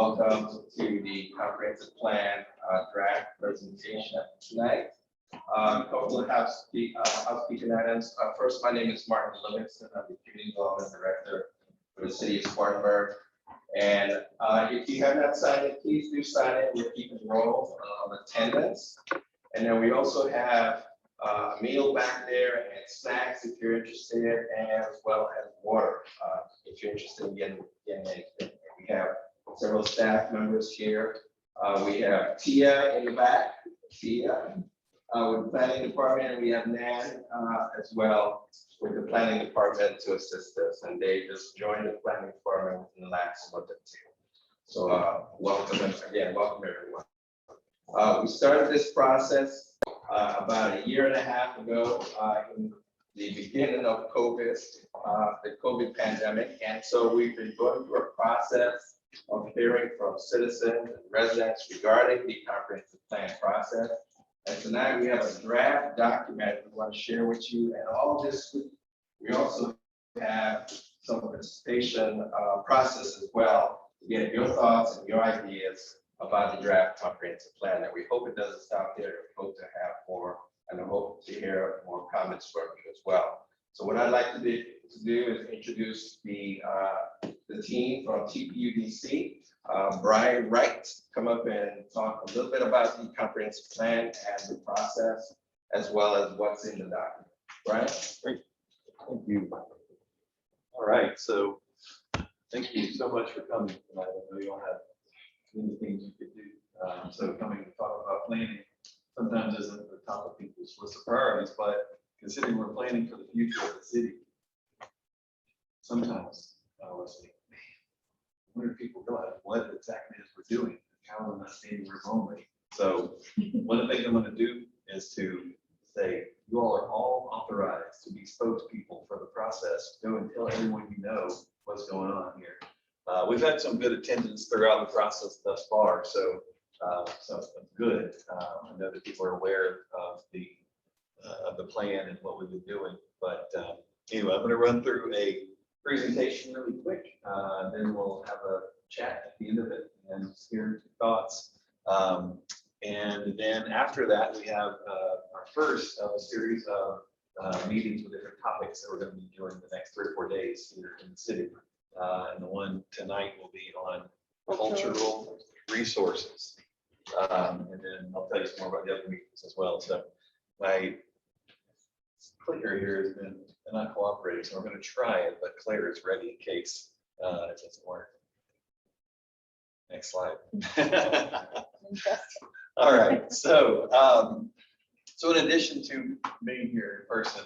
welcome to the comprehensive plan draft presentation tonight. A couple of housekeeping items. First, my name is Martin Livingston. I'm the Community Development Director for the City of Spartanburg. And if you have not signed it, please do sign it. We're keeping roll of attendance. And then we also have a meal back there and snacks if you're interested, as well as water if you're interested in getting anything. We have several staff members here. We have Tia in the back, Tia with the planning department, and we have Nan as well with the planning department to assist us. And they just joined the planning department in the last month or two. So welcome again, welcome everyone. We started this process about a year and a half ago in the beginning of COVID, the COVID pandemic. And so we've been going through a process of hearing from citizens and residents regarding the comprehensive plan process. And tonight we have a draft document we want to share with you. And all of this, we also have some participation process as well to get your thoughts and your ideas about the draft comprehensive plan. And we hope it doesn't stop there. We hope to have more, and I hope to hear more comments from you as well. So what I'd like to do is introduce the team from TPUDC. Brian Wright, come up and talk a little bit about the comprehensive plan and the process, as well as what's in the document. Brian? Great. Thank you. All right, so thank you so much for coming tonight. I know you all have many things you could do. So coming to talk about planning sometimes isn't the top of people's list of priorities, but considering we're planning for the future of the city, sometimes I always think, man, I wonder if people realize what exactly is we're doing, how we're not standing room only. So one of the things I'm going to do is to say, you all are all authorized to be spokespeople for the process. Go and tell everyone you know what's going on here. We've had some good attendance throughout the process thus far, so that's good. I know that people are aware of the plan and what we've been doing. But anyway, I'm going to run through a presentation really quick. Then we'll have a chat at the end of it and hear your thoughts. And then after that, we have our first of a series of meetings with different topics that we're going to be doing the next 3 or 4 days here in the city. And the one tonight will be on cultural resources. And then I'll tell you some more about the other meetings as well. So my clicker here has been not cooperating, so we're going to try it, but Claire is ready in case it doesn't work. Next slide. All right, so so in addition to being here in person,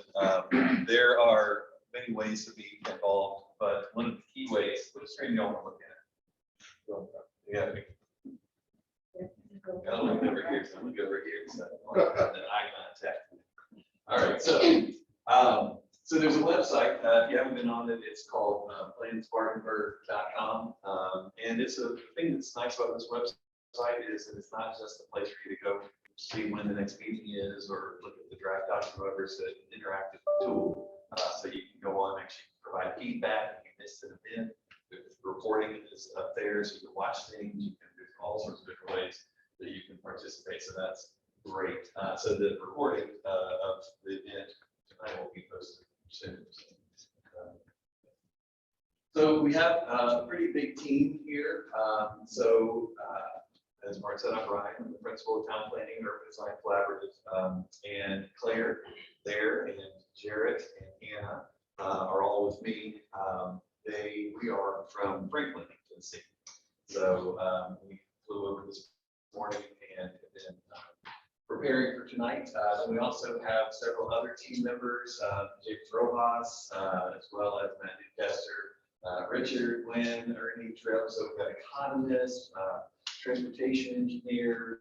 there are many ways to be involved, but one of the key ways, what screen y'all want to look at? Yeah. I'll look over here, so I'm gonna go over here, so then eye contact. All right, so there's a website, if you haven't been on it, it's called planspartanburg.com. And it's a thing that's nice about this website is that it's not just a place for you to go see when the next meeting is or look at the draft document, whatever. It's an interactive tool. So you can go on and actually provide feedback if you missed an event. The reporting is up there, so you can watch things. You can do all sorts of different ways that you can participate. So that's great. So the recording of the event tonight will be posted soon. So we have a pretty big team here. As Mark said, I'm Ryan. I'm the principal of Town Planning and Urban Design Collaborative. And Claire there and Jarrett and Hannah are all with me. We are from Franklin, Tennessee. So we flew over this morning and then preparing for tonight. Then we also have several other team members, James Rojas, as well as Matt Newcastle, Richard, Glenn, Ernie, Trev. So we've got economists, transportation engineers,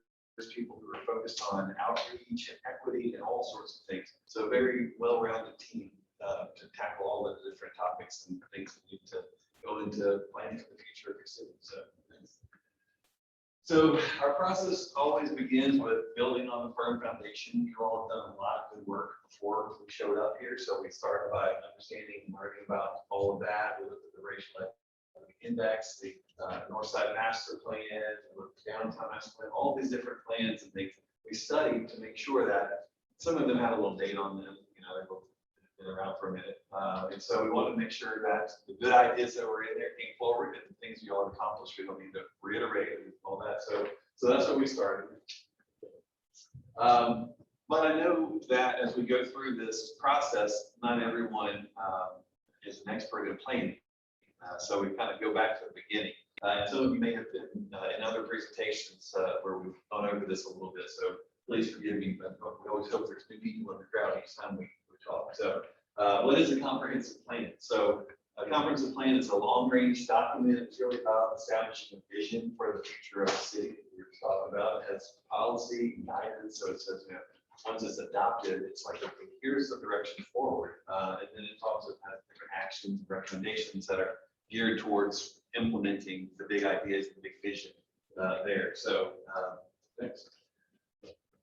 people who are focused on outreach and equity and all sorts of things. So a very well-rounded team to tackle all of the different topics and things that need to go into planning for the future of your city. So our process always begins with building on the firm foundation. You all have done a lot of good work before we showed up here. So we started by understanding and learning about all of that. We looked at the racial equity index, the North Side Master Plan, the Downtown Master Plan, all these different plans and things. We studied to make sure that some of them had a little date on them, they've been around for a minute. And so we wanted to make sure that the good ideas that were in there came forward and the things we all accomplished, we don't need to reiterate and all that. So that's where we started. But I know that as we go through this process, not everyone is an expert in planning. So we kind of go back to the beginning. And some of you may have been in other presentations where we've gone over this a little bit. So please forgive me, but we always hope there's new people in the crowd each time we talk. So what is a comprehensive plan? So a comprehensive plan is a long-range document. It's really about establishing a vision for the future of the city that we were talking about. It has policy and guidance. So it says, once it's adopted, it's like, okay, here's the direction forward. And then it talks about different actions and recommendations that are geared towards implementing the big ideas and the big vision there. So thanks.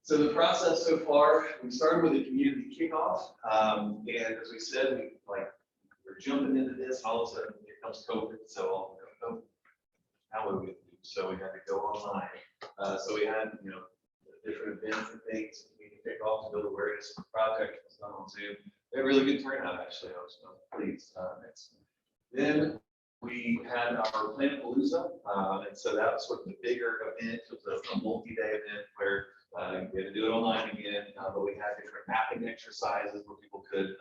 So the process so far, we started with a community kickoff. And as we said, we're jumping into this, and all of a sudden here comes COVID. So how would we do? So we had to go online. So we had, different events and things, community kickoff to build awareness of the project. It was done on Zoom. We had a really good turnout, actually. I was pleased. Then we had our Palooza, and so that was sort of the bigger event. It was a multi-day event where we had to do it online again, but we had different mapping exercises where people could,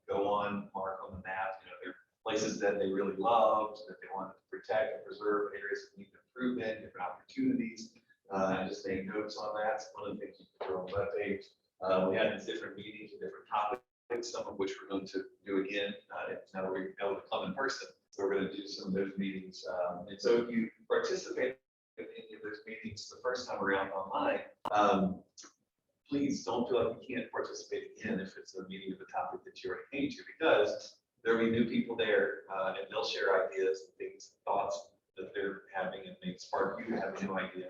go on, mark on the map, their places that they really loved, that they wanted to protect and preserve, areas that need improvement, different opportunities, and just make notes on that. One of the things you can do on the webpage. We had these different meetings and different topics, some of which we're going to do again now that we're able to come in person. So we're going to do some of those meetings. And so if you participate in any of those meetings the first time around online, please don't feel like you can't participate again if it's a meeting of the topic that you already came to, because there'll be new people there and they'll share ideas and things, thoughts that they're having, and may spark you to have a new idea.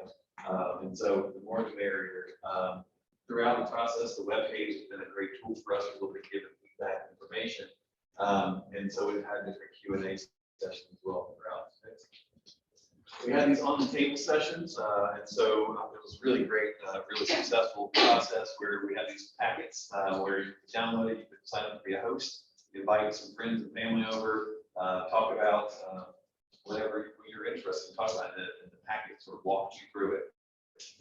And so the more the merrier. Throughout the process, the webpage has been a great tool for us to look at giving feedback and information. And so we've had different Q&A sessions as well throughout. We had these on the table sessions, and so it was really great, really successful process where we had these packets where you could download it, you could sign up to be a host, you invite some friends and family over, talk about whatever you're interested in talking about, and the packet sort of walked you through it,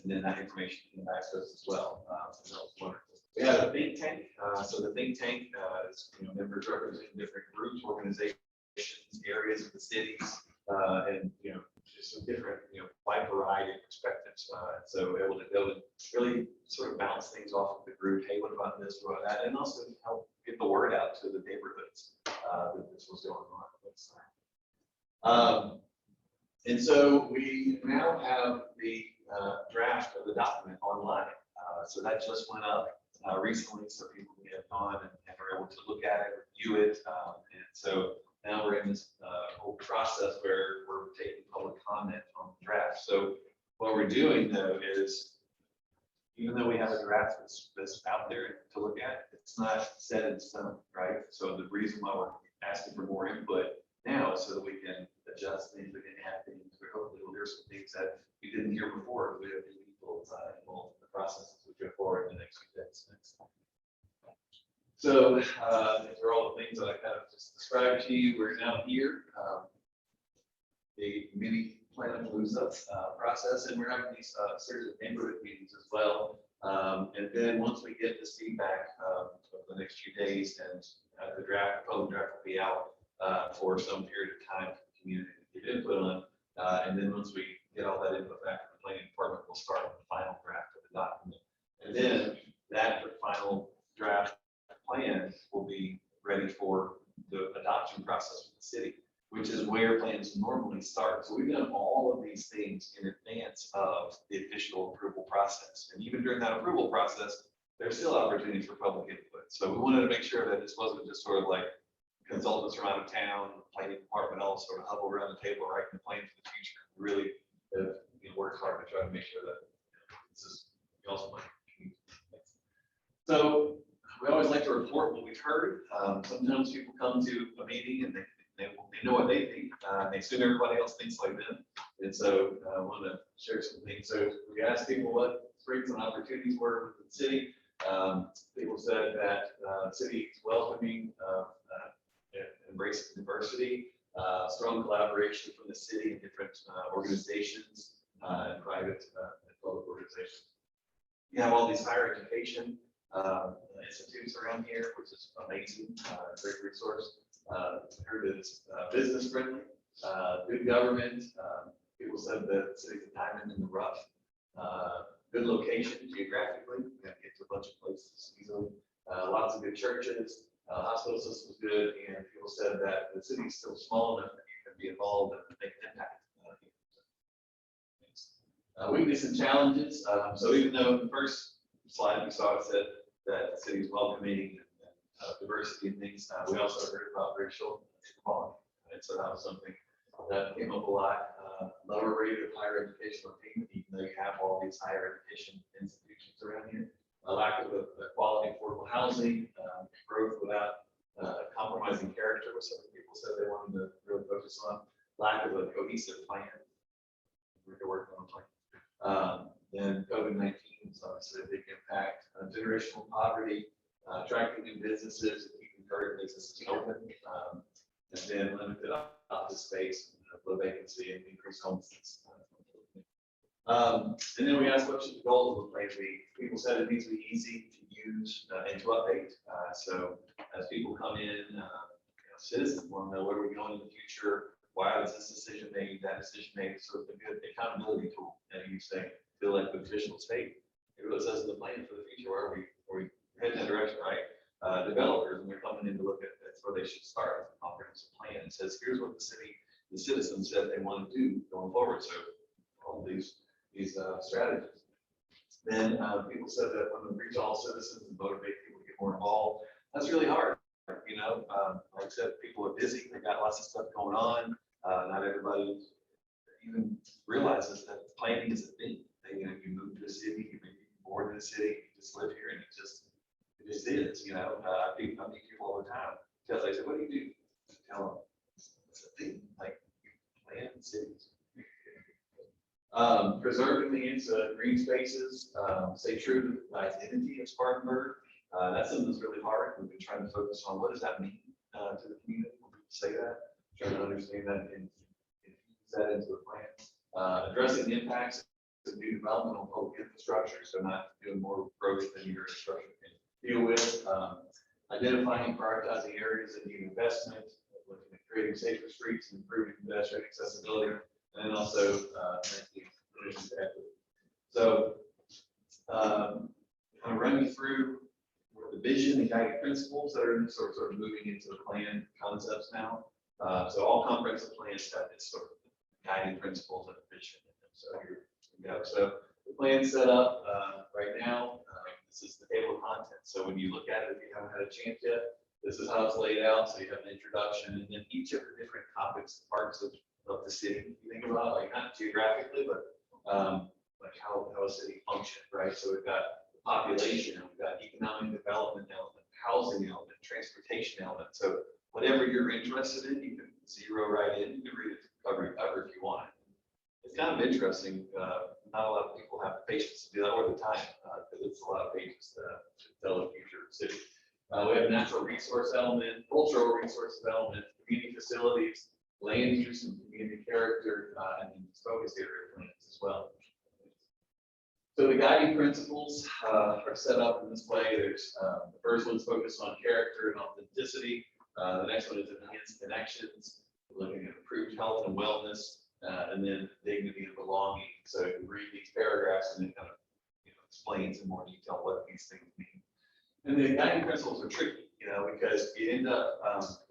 and then that information came back to us as well. So that was wonderful. We had a think tank. So the think tank is members representing different groups, organizations, areas of the cities, and just some different wide variety of perspectives. So able to really sort of bounce things off of the group. Hey, what about this? What about that? And also help get the word out to the neighborhoods that this was going on. And so we now have the draft of the document online. So that just went up recently, so people may have gone and are able to look at it, review it. And so now we're in this whole process where we're taking public comment on the draft. So what we're doing though is, even though we have a draft that's out there to look at, it's not set in stone, right? So the reason why we're asking for more input now is so that we can adjust things, we can add things, we hopefully will hear some things that we didn't hear before. We have new people involved in the process as we go forward in the next few days. So these are all the things that I kind of just described to you. We're now here, the mini Palooza process, and we're having these series of neighborhood meetings as well. And then once we get this feedback over the next few days, and the public draft will be out for some period of time for the community to give input on. And then once we get all that input back to the planning department, we'll start with the final draft of the document. And then that final draft plan will be ready for the adoption process with the city, which is where plans normally start. So we've done all of these things in advance of the official approval process. And even during that approval process, there's still opportunities for public input. So we wanted to make sure that this wasn't just sort of like consultants from out of town, the planning department all sort of huddle around the table writing the plan for the future. We really worked hard to try to make sure that this is also my community. So we always like to report what we've heard. Sometimes people come to a meeting and they know what they think. They assume everybody else thinks like them. And so I want to share some things. So we asked people what strengths and opportunities were within the city. People said that the city is welcoming, embracing diversity, strong collaboration from the city and different organizations and private and public organizations. You have all these higher education institutes around here, which is amazing, great resource. Heard it's business friendly, good government. People said that the city's a diamond in the rough. Good location geographically, you can get to a bunch of places easily. Lots of good churches, hospital system's good, and people said that the city's still small enough that you can be involved and make an impact. Weakness and challenges. So even though the first slide we saw it said that the city is welcoming and diversity and things, we also heard about racial inequality. And so that was something that came up a lot. Lower rate of higher educational attainment, even though you have all these higher education institutions around here. A lack of quality affordable housing, growth without compromising character, which some people said they wanted to really focus on. Lack of a cohesive plan. We're working on a plan. Then COVID-19 is obviously a big impact. Generational poverty, attracting new businesses, and keeping current businesses open, and then limited office space, low vacancy, and increased homelessness. And then we asked what should the goals of the plan be. People said it needs to be easy to use and to update. So as people come in, citizens want to know where we're going in the future. Why was this decision made? That decision made. So it's a good accountability tool. And you say, feel like the official state. Here's what it says in the plan for the future. Where are we heading that direction, right? Developers, when they're coming in to look at, that's where they should start. A comprehensive plan. It says, here's what the citizens said they want to do going forward. So all these strategies. Then people said that when we reach all citizens and motivate people to get more involved, that's really hard. You know, like I said, people are busy. They got lots of stuff going on. Not everybody even realizes that planning is a thing. You move to a city, you may be born in a city, you just live here, and it just is. You know, I meet people all the time because I say, "What do you do?" I tell them it's a thing. Like plan cities. Preserving the green spaces, stay true to the identity of Spartanburg. That's something that's really hard. We've been trying to focus on what does that mean to the community when we say that, trying to understand that and infuse that into the plan. Addressing the impacts of new development on public infrastructure, so not doing more growth than your infrastructure can deal with. Identifying and prioritizing areas that need investment, looking at creating safer streets and improving pedestrian accessibility, and then also equity. So, kind of run you through the vision and guiding principles that are sort of moving into the plan concepts now. So all comprehensive plans have this sort of guiding principles and vision in them. So here we go. So the plan set up right now. This is the table of contents. So when you look at it, if you haven't had a chance yet, this is how it's laid out. So you have an introduction, and then each of the different topics, parts of the city. You think about it, like not geographically, but like how a city functions, right? So we've got the population, we've got economic development element, housing element, transportation element. So whatever you're interested in, you can zero right in. You can read it cover if you want. It's kind of interesting. Not a lot of people have the patience to do that or the time because it's a lot of pages to tell the future of the city. We have natural resource element, cultural resource element, community facilities, land use and community character, and focus area plans as well. So the guiding principles are set up in this way. There's the first one's focused on character and authenticity. The next one is enhanced connections, looking at improved health and wellness, and then dignity and belonging. So you can read these paragraphs and it kind of explains in more detail what these things mean. And the guiding principles are tricky, because you end up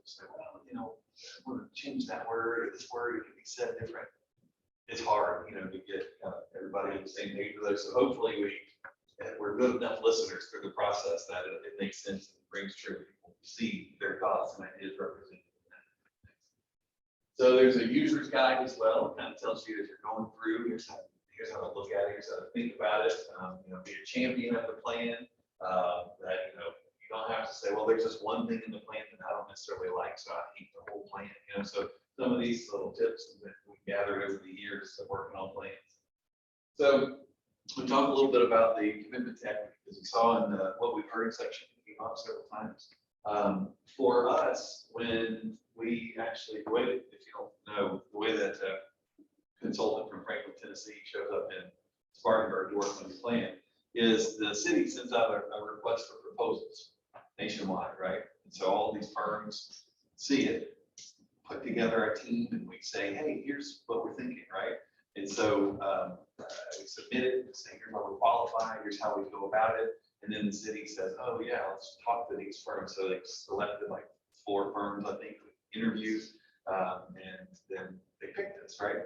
saying, well, I want to change that word or this word, it can be said different. It's hard, to get everybody on the same page with it. So hopefully we're good enough listeners through the process that it makes sense and brings true. People see their thoughts and ideas represented. So there's a user's guide as well. It kind of tells you as you're going through, here's how to look at it, here's how to think about it. Be a champion of the plan. That you don't have to say, well, there's just one thing in the plan that I don't necessarily like, so I hate the whole plan. So some of these little tips that we gathered over the years of working on plans. So we talked a little bit about the commitment to equity, because we saw in what we've heard section Kickoff several times. For us, when we actually, the way that, if you don't know, the way that consultant from Franklin, Tennessee shows up in Spartanburg to work on the plan is the city sends out a request for proposals nationwide, right? And so all these firms see it, put together a team, and we say, hey, here's what we're thinking, right? And so we submit it, say, here's how we qualify, here's how we go about it. And then the city says, oh yeah, let's talk to these firms. So they selected like 4 firms, I think, interviews, and then they picked us, right?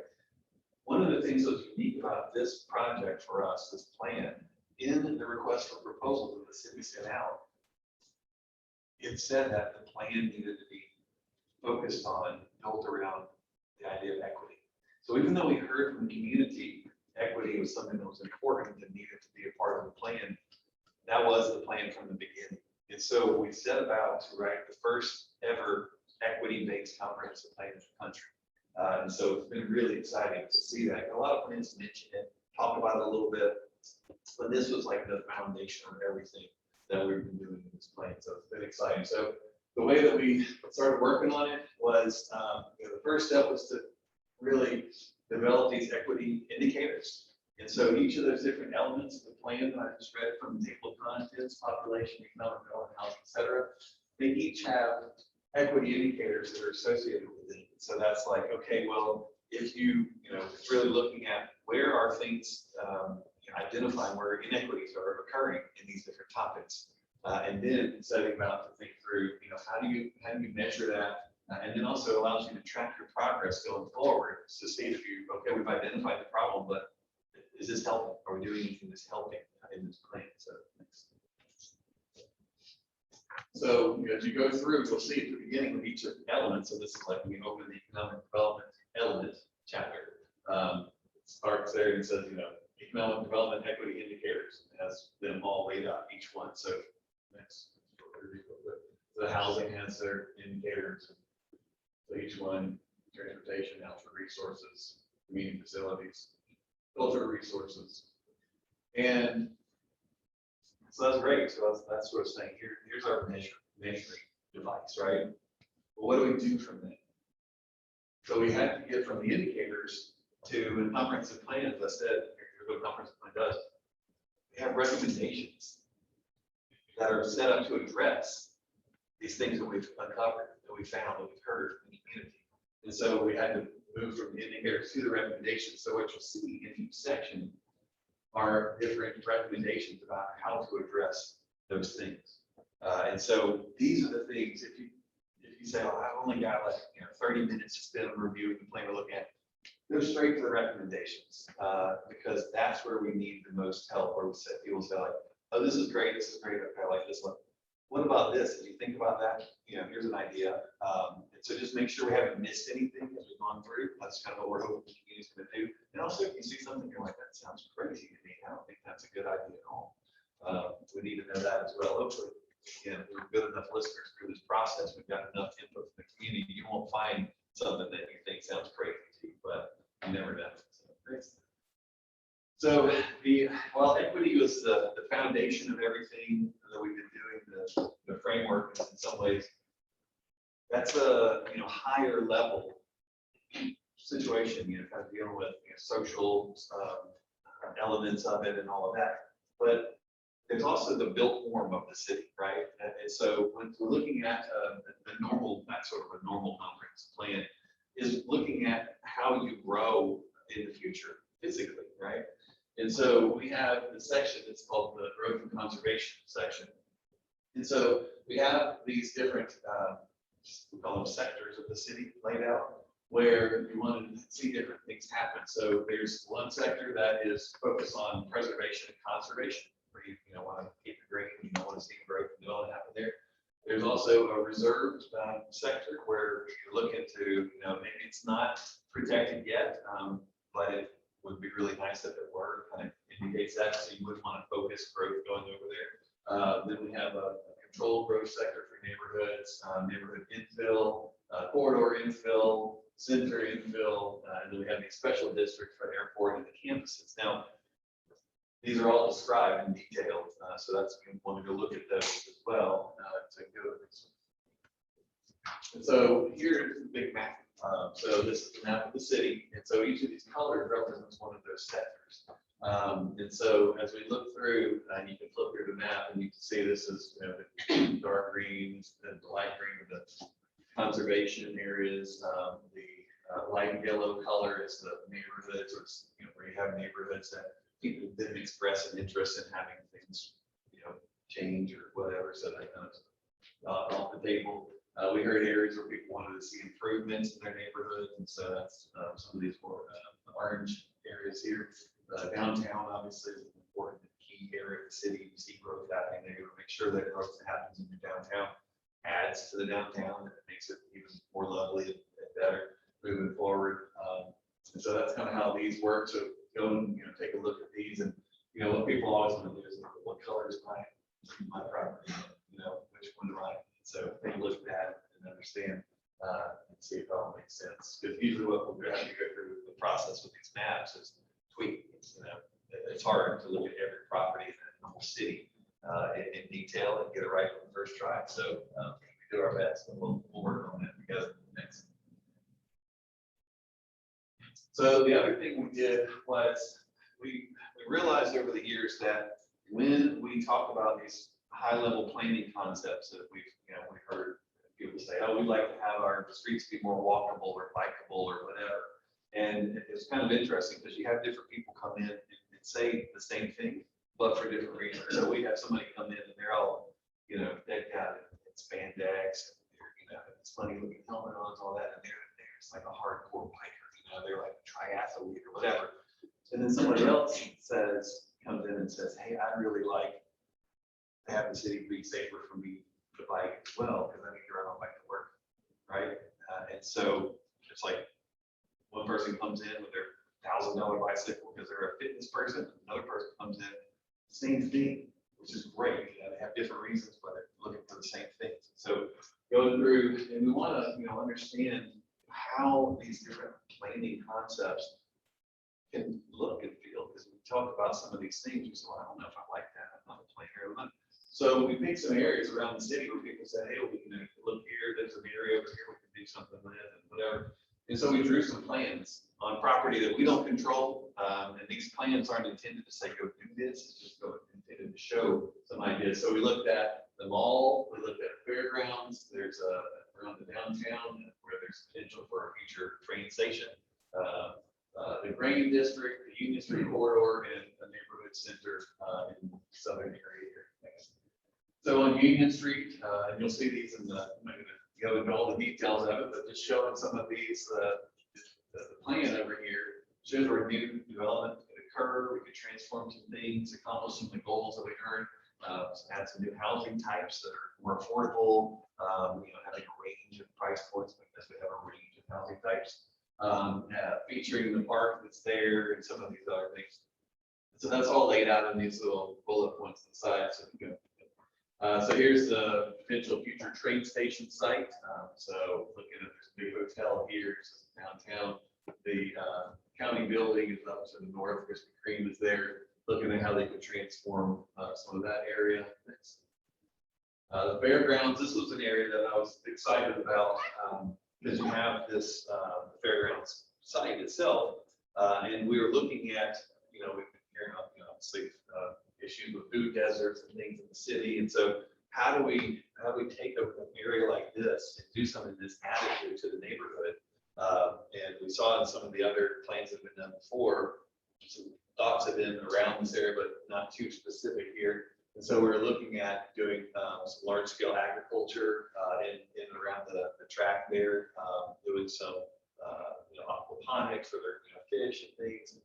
One of the things that's unique about this project for us, this plan, in the request for proposal that the city sent out, it said that the plan needed to be focused on, built around the idea of equity. So even though we heard from the community, equity was something that was important and needed to be a part of the plan, that was the plan from the beginning. And so we set about to write the first ever equity-based comprehensive plan in the country. And so it's been really exciting to see that. A lot of plans mention it, talk about it a little bit, but this was like the foundation of everything that we've been doing in this plan. So it's been exciting. So the way that we started working on it was, the first step was to really develop these equity indicators. And so each of those different elements of the plan that I just read from the table of contents, population, economic development, housing, et cetera, they each have equity indicators that are associated with it. So that's like, okay, well, if it's really looking at where are things, identifying where inequities are occurring in these different topics. And then setting about to think through, how do you measure that? And then also allows you to track your progress going forward to see if we've identified the problem, but is this helping? Are we doing anything that's helping in this plan? So as you go through, you'll see at the beginning of each of the elements. So this is like when you open the economic development element chapter. It starts there and says, economic development equity indicators. It has them all laid out, each one. So next, the housing has their indicators. So each one, transportation, natural resources, community facilities, cultural resources. And so that's great. So that's what I'm saying. Here's our measuring device, right? But what do we do from that? So we have to get from the indicators to a comprehensive plan. As I said, here's what a comprehensive plan does. We have recommendations that are set up to address these things that we've uncovered, that we found, that we've heard in the community. And so we had to move from the indicators to the recommendations. So what you see in each section are different recommendations about how to address those things. And so these are the things, if you say, oh, I've only got like 30 minutes to spend on reviewing the plan we're looking at, go straight to the recommendations, because that's where we need the most help, where people say like, oh, this is great, okay, I like this one. What about this? If you think about that, here's an idea. And so just make sure we haven't missed anything as we've gone through. That's kind of what we're hoping the community's going to do. And also, if you see something, you're like, that sounds crazy to me. I don't think that's a good idea at all. We need to know that as well. Hopefully, we're good enough listeners through this process. We've got enough input from the community. You won't find something that you think sounds crazy to you, but you never know. So equity was the foundation of everything that we've been doing, the framework in some ways. That's a higher level situation, kind of dealing with social elements of it and all of that. But there's also the built form of the city, right? And so when we're looking at the normal, not sort of a normal comprehensive plan, is looking at how you grow in the future physically, right? And so we have the section that's called the growth and conservation section. And so we have these different, we call them sectors of the city laid out, where you want to see different things happen. So there's one sector that is focused on preservation and conservation, where you want to keep it green, you don't want to see growth and development happen there. There's also a reserved sector where you're looking to, maybe it's not protected yet, but it would be really nice if it were. Kind of indicates that, so you wouldn't want to focus growth going over there. Then we have a controlled growth sector for neighborhoods, neighborhood infill, corridor infill, center infill, and then we have these special districts for airport and the campuses. Now, these are all described in detail, so that's we want to go look at those as well to go. And so here's the big map. So this is the map of the city, and so each of these colors represents one of those sectors. And so as we look through, and you can flip through the map, and you can see this is the dark green and the light green are the conservation areas. The light yellow color is the neighborhoods, or where you have neighborhoods that people didn't express an interest in having things, change or whatever. So that kind of off the table. We heard areas where people wanted to see improvements in their neighborhoods, and so that's some of these more orange areas here. Downtown obviously is an important key area of the city. You see growth happening there. You make sure that growth that happens in your downtown adds to the downtown, and it makes it even more lovely and better moving forward. And so that's kind of how these work. So go and take a look at these, and what people always want to do is look at what color is my property. Which one do I? So take a look at that and understand and see if it all makes sense. Because usually what we'll do after you go through the process with these maps is tweak. It's hard to look at every property in the whole city in detail and get it right on the first try. So we do our best, and we'll work on that together next. So the other thing we did was we realized over the years that when we talk about these high-level planning concepts that we've heard people say, oh, we'd like to have our streets be more walkable or bikeable or whatever. And it's kind of interesting because you have different people come in and say the same thing, but for different reasons. So we have somebody come in and they're all, decked out in spandex, and it's funny looking helmet on and all that, and there's like a hardcore biker, they're like a triathlete or whatever. And then somebody else comes in and says, hey, I'd really like to have the city be safer for me to bike as well, because I need to ride my bike to work, right? And so it's like one person comes in with their $1,000 bicycle because they're a fitness person. Another person comes in, same thing, which is great. They have different reasons, but they're looking for the same things. So going through, and we want to understand how these different planning concepts can look and feel, because we talk about some of these things. You say, well, I don't know if I like that. I'm not a planner. So we picked some areas around the city where people said, hey, we can look here. There's an area over here we can do something with and whatever. And so we drew some plans on property that we don't control. And these plans aren't intended to say, go do this. It's just intended to show some ideas. So we looked at the mall. We looked at Fairgrounds. There's around the downtown where there's potential for a future train station. The Grain District, the Union Street corridor, and a neighborhood center in the southern area here. So on Union Street, and you'll see these in the, I'm not going to go into all the details of it, but just showing some of these, the plan over here shows where new development could occur. We could transform some things, accomplish some of the goals that we heard, add some new housing types that are more affordable, having a range of price points because we have a range of housing types, featuring the park that's there and some of these other things. So that's all laid out in these little bullet points on the side. So you go. So here's the potential future train station site. So looking at this new hotel here downtown, the county building is up to the north. Krispy Kreme is there. Looking at how they could transform some of that area. The Fairgrounds. This was an area that I was excited about because you have this Fairgrounds site itself, and we were looking at we've been hearing about obviously issues with food deserts and things in the city. And so how do we take an area like this and do something that's additive to the neighborhood? And we saw in some of the other plans that have been done before, some thoughts have been around this area, but not too specific here. And so we're looking at doing some large scale agriculture in and around the track there, doing some aquaponics for their fish and things,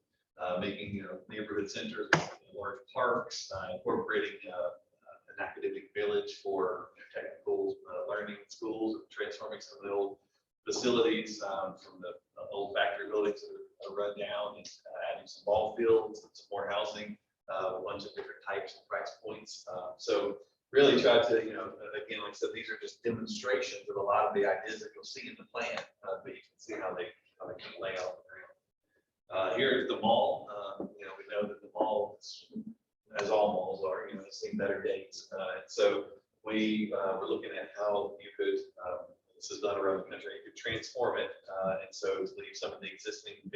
making neighborhood centers, large parks, incorporating an academic village for technical learning schools, transforming some of the old facilities from the old factory buildings that are run down, and adding some ball fields and some more housing, a bunch of different types of price points. So really tried to, again, like I said, these are just demonstrations of a lot of the ideas that you'll see in the plan, but you can see how they can lay out the ground. Here at the mall, we know that the mall, as all malls are, it's seen better days. And so we were looking at how you could, this is done around the country, you could transform it. And so leave some of the existing the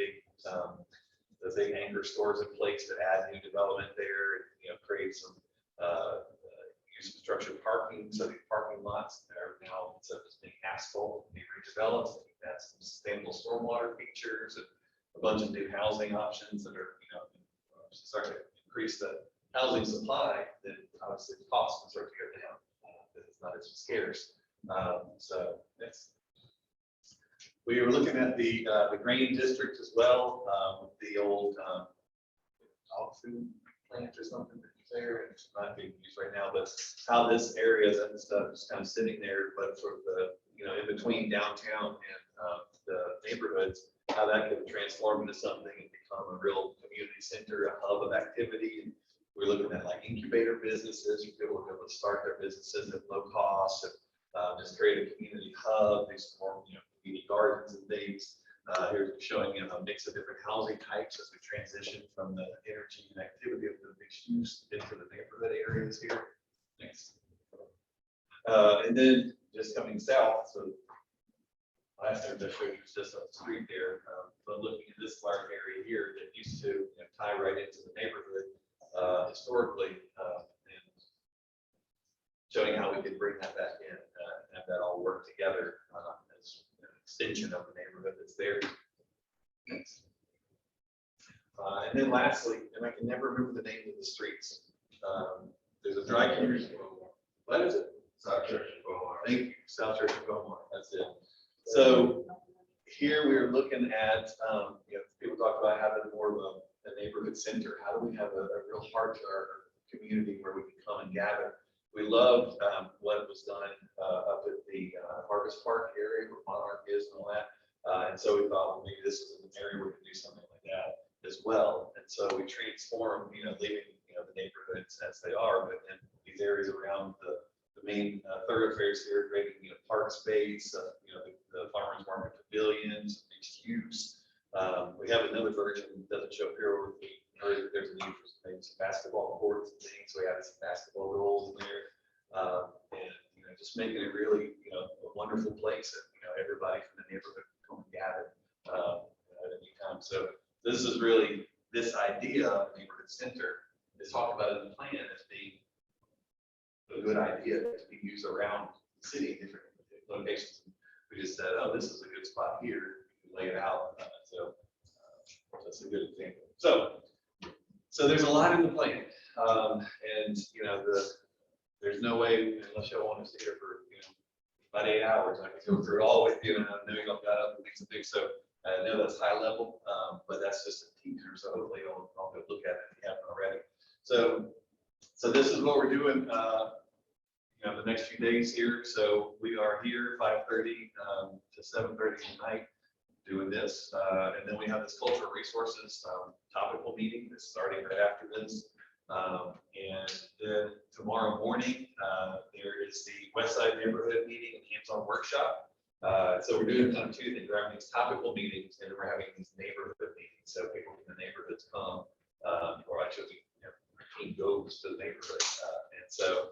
big anchor stores in place that add new development there, and, create some use of structured parking. So the parking lots are now, instead of just being asphalt, be redeveloped. That's some sustainable stormwater features and a bunch of new housing options that are, start to increase the housing supply, then obviously the cost can start to go down because it's not as scarce. So that's. We were looking at the grain district as well, the old dog food plant or something that was there. It's not being used right now, but how this area and stuff is kind of sitting there, but for the in between downtown and the neighborhoods, how that could transform into something and become a real community center, a hub of activity. We're looking at like incubator businesses, people will be able to start their businesses at low cost and just create a community hub, do some more community gardens and things. Here's showing a mix of different housing types as we transition from the energy and activity of the mixed use into the neighborhood areas here. Next. And then just coming south, so last time I showed you was just up the street there, but looking at this large area here that used to tie right into the neighborhood historically, and showing how we could bring that back in, have that all work together as an extension of the neighborhood that's there. Next. And then lastly, and I can never remember the name of the streets. There's a dry cleaners. What is it? South Church and Beaumont. Thank you, South Church and Beaumont. That's it. So here we are looking at, people talk about having more of a neighborhood center. How do we have a real heart to our community where we can come and gather? We loved what was done up at the Harvest Park area where Monarch is and all that. And so we thought, well, maybe this is an area where we can do something like that as well. And so we transformed, leaving the neighborhoods as they are, but then these areas around the main thoroughfares here, creating park space, the farmers market pavilions, mixed use. We have another version that doesn't show up here where we heard that there's a need for maybe some basketball courts and things. So we have some basketball goals in there, and just making it really a wonderful place that everybody from the neighborhood can come and gather at any time. So this is really this idea of neighborhood center is talked about in the plan as being a good idea to be used around the city in different locations. We just said, oh, this is a good spot here. We can lay it out. So that's a good example. So there's a lot in the plan, and there's no way unless y'all want to stay here for about 8 hours. I can go through it all with you, and I know y'all got other things to do. So I know that's high level, but that's just a teaser. So hopefully I'll go look at it if you haven't already. So this is what we're doing, the next few days here. So we are here 5:30 to 7:30 tonight doing this. And then we have this cultural resources topical meeting that's starting right after this. And then tomorrow morning, there is the West Side Neighborhood meeting and hands-on workshop. So we're doing kind of two things. We're having these topical meetings and then we're having these neighborhood meetings. So people from the neighborhoods come, or actually our team goes to the neighborhood. And so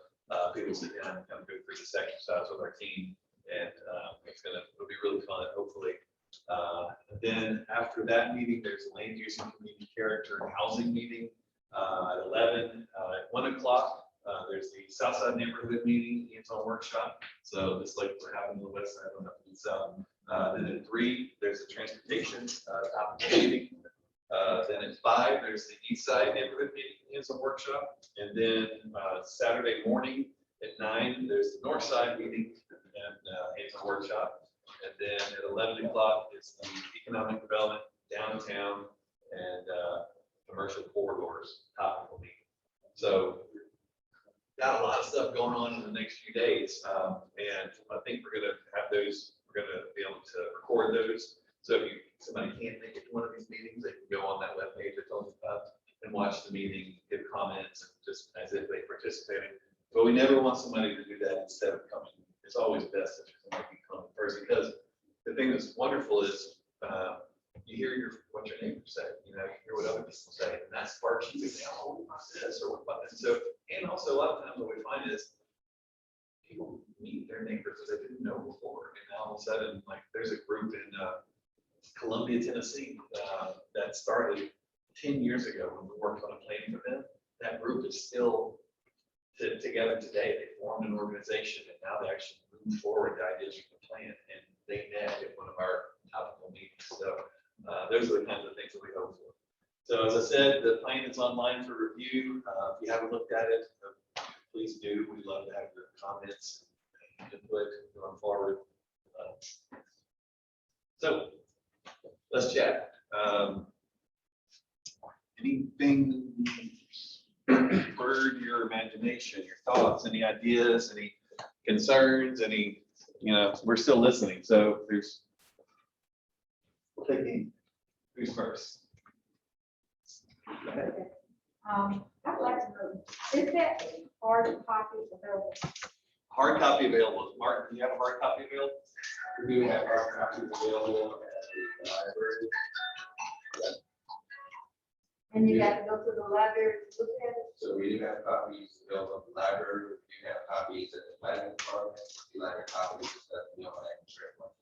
people sit down and kind of go through this exercise with our team. And it'll be really fun, hopefully. Then after that meeting, there's a land use and community character and housing meeting at 11. At 1 o'clock, there's the South Side Neighborhood meeting, hands-on workshop. So just like we're having on the west side, I don't have to do south. Then at 3, there's the transportation topical meeting. Then at 5, there's the East Side Neighborhood meeting, hands-on workshop. And then Saturday morning at 9, there's the North Side meeting and hands-on workshop. And then at 11 o'clock is the economic development downtown and commercial corridors topical meeting. So got a lot of stuff going on in the next few days. And I think we're going to have those, we're going to be able to record those. So if somebody can't make it to one of these meetings, they can go on that webpage I told you about and watch the meeting, give comments, and just as if they participated. But we never want somebody to do that instead of coming. It's always best if somebody can come first, because the thing that's wonderful is, you hear what your neighbors say, you hear what other people say, and that sparks you to say, oh, what about this, or what about this? So, and also a lot of times what we find is people meet their neighbors that they didn't know before, and now all of a sudden, like, there's a group in Columbia, Tennessee, that started 10 years ago when we worked on a planning for them. That group is still together today. They formed an organization, and now they actually move forward the ideas of the plan, and they met at one of our topical meetings. So those are the kinds of things that we hope for. So as I said, the plan is online for review. If you haven't looked at it, please do. We'd love to have your comments and input going forward. So let's chat. Anything spurred your imagination, your thoughts, any ideas, any concerns, any, we're still listening. So there's, we'll take any. Who's first? Go ahead. I'd like to know, is that hard copy available? Hard copy available. Martin, do you have a hard copy available? We do have our copies available at the library. And you got to go to the library to look at it? So we do have copies available at the library. We do have copies at the planning department. We like copies that I can share one.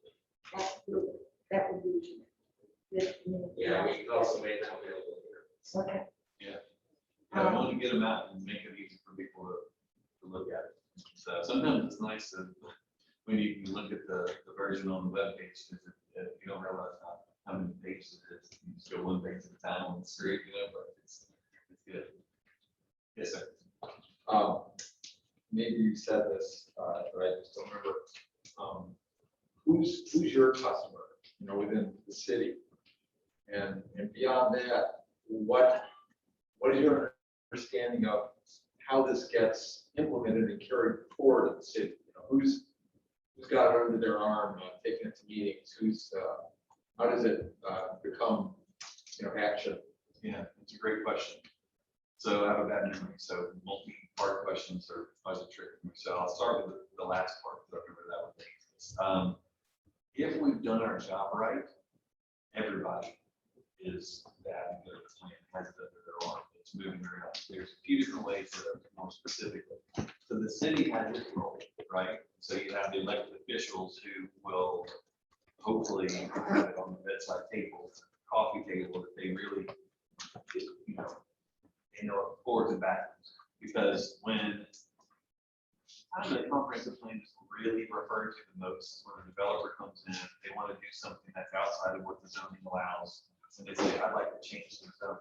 Absolutely. That would be good. Yeah, we also made them available here. Okay. I want to get them out and make it easy for people to look at it. So sometimes it's nice to, when you can look at the version on the webpage, because you don't realize how many pages it is. You just go one page at a time on the screen, but it's good. Yes, sir. Maybe you said this, but I just don't remember. Who's your customer, within the city? And beyond that, what is your understanding of how this gets implemented and carried forward in the city? Who's got it under their arm, taking it to meetings? How does it become, action? Yeah, it's a great question. So I have a bad memory, so multi-part questions are always a trick for me. So I'll start with the last part, because I remember that one. If we've done our job right, everybody is that good plan, has it under their arm, it's moving around. There's a few different ways to look more specifically. So the city has its role, right? So you have the elected officials who will hopefully have it on the bedside table, coffee table, that they really, they know forwards and backwards. Because when the comprehensive plan is really referred to the most, when a developer comes in, they want to do something that's outside of what the zoning allows. And they say, I'd like to change the zoning.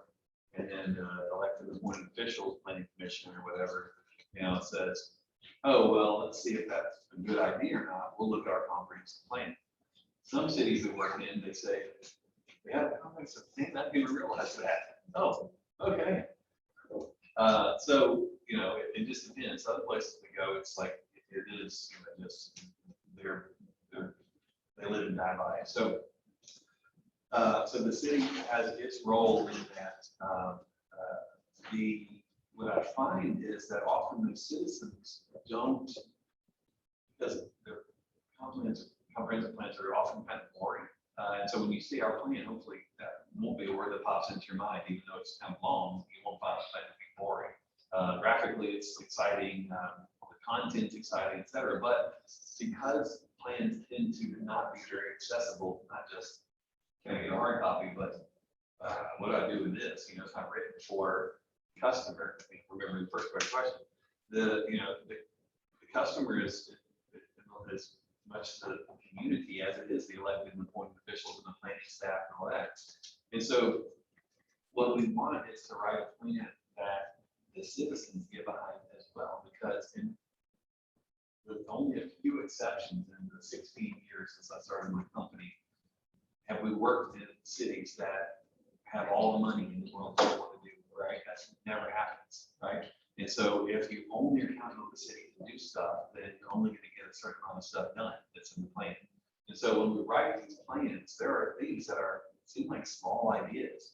And then elected appointed officials, planning commission or whatever, says, oh, well, let's see if that's a good idea or not. We'll look at our comprehensive plan. Some cities that work in, they say, we have a comprehensive plan, I didn't even realize that. Oh, okay. So, it just depends. Other places we go, it's like, it is, just, they live and die by it. So, so the city has its role in that. What I find is that often the citizens don't, because their comprehensive plans are often kind of boring. And so when you see our plan, hopefully that won't be a word that pops into your mind, even though it's kind of long, you won't find the plan to be boring. Graphically, it's exciting, the content's exciting, et cetera. But because plans tend to not be very accessible, not just can I get a hard copy, but what do I do with this? It's not written for customer. Remember the first question. The customer is as much the community as it is the elected and appointed officials and the planning staff and all that. And so what we want is to write a plan that the citizens get behind as well, because with only a few exceptions in the 16 years since I started my company, have we worked in cities that have all the money in the world to want to do, right? That never happens, right? And so if you only are counting on the city to do stuff, then you're only going to get a certain amount of stuff done that's in the plan. And so when we write these plans, there are things that seem like small ideas.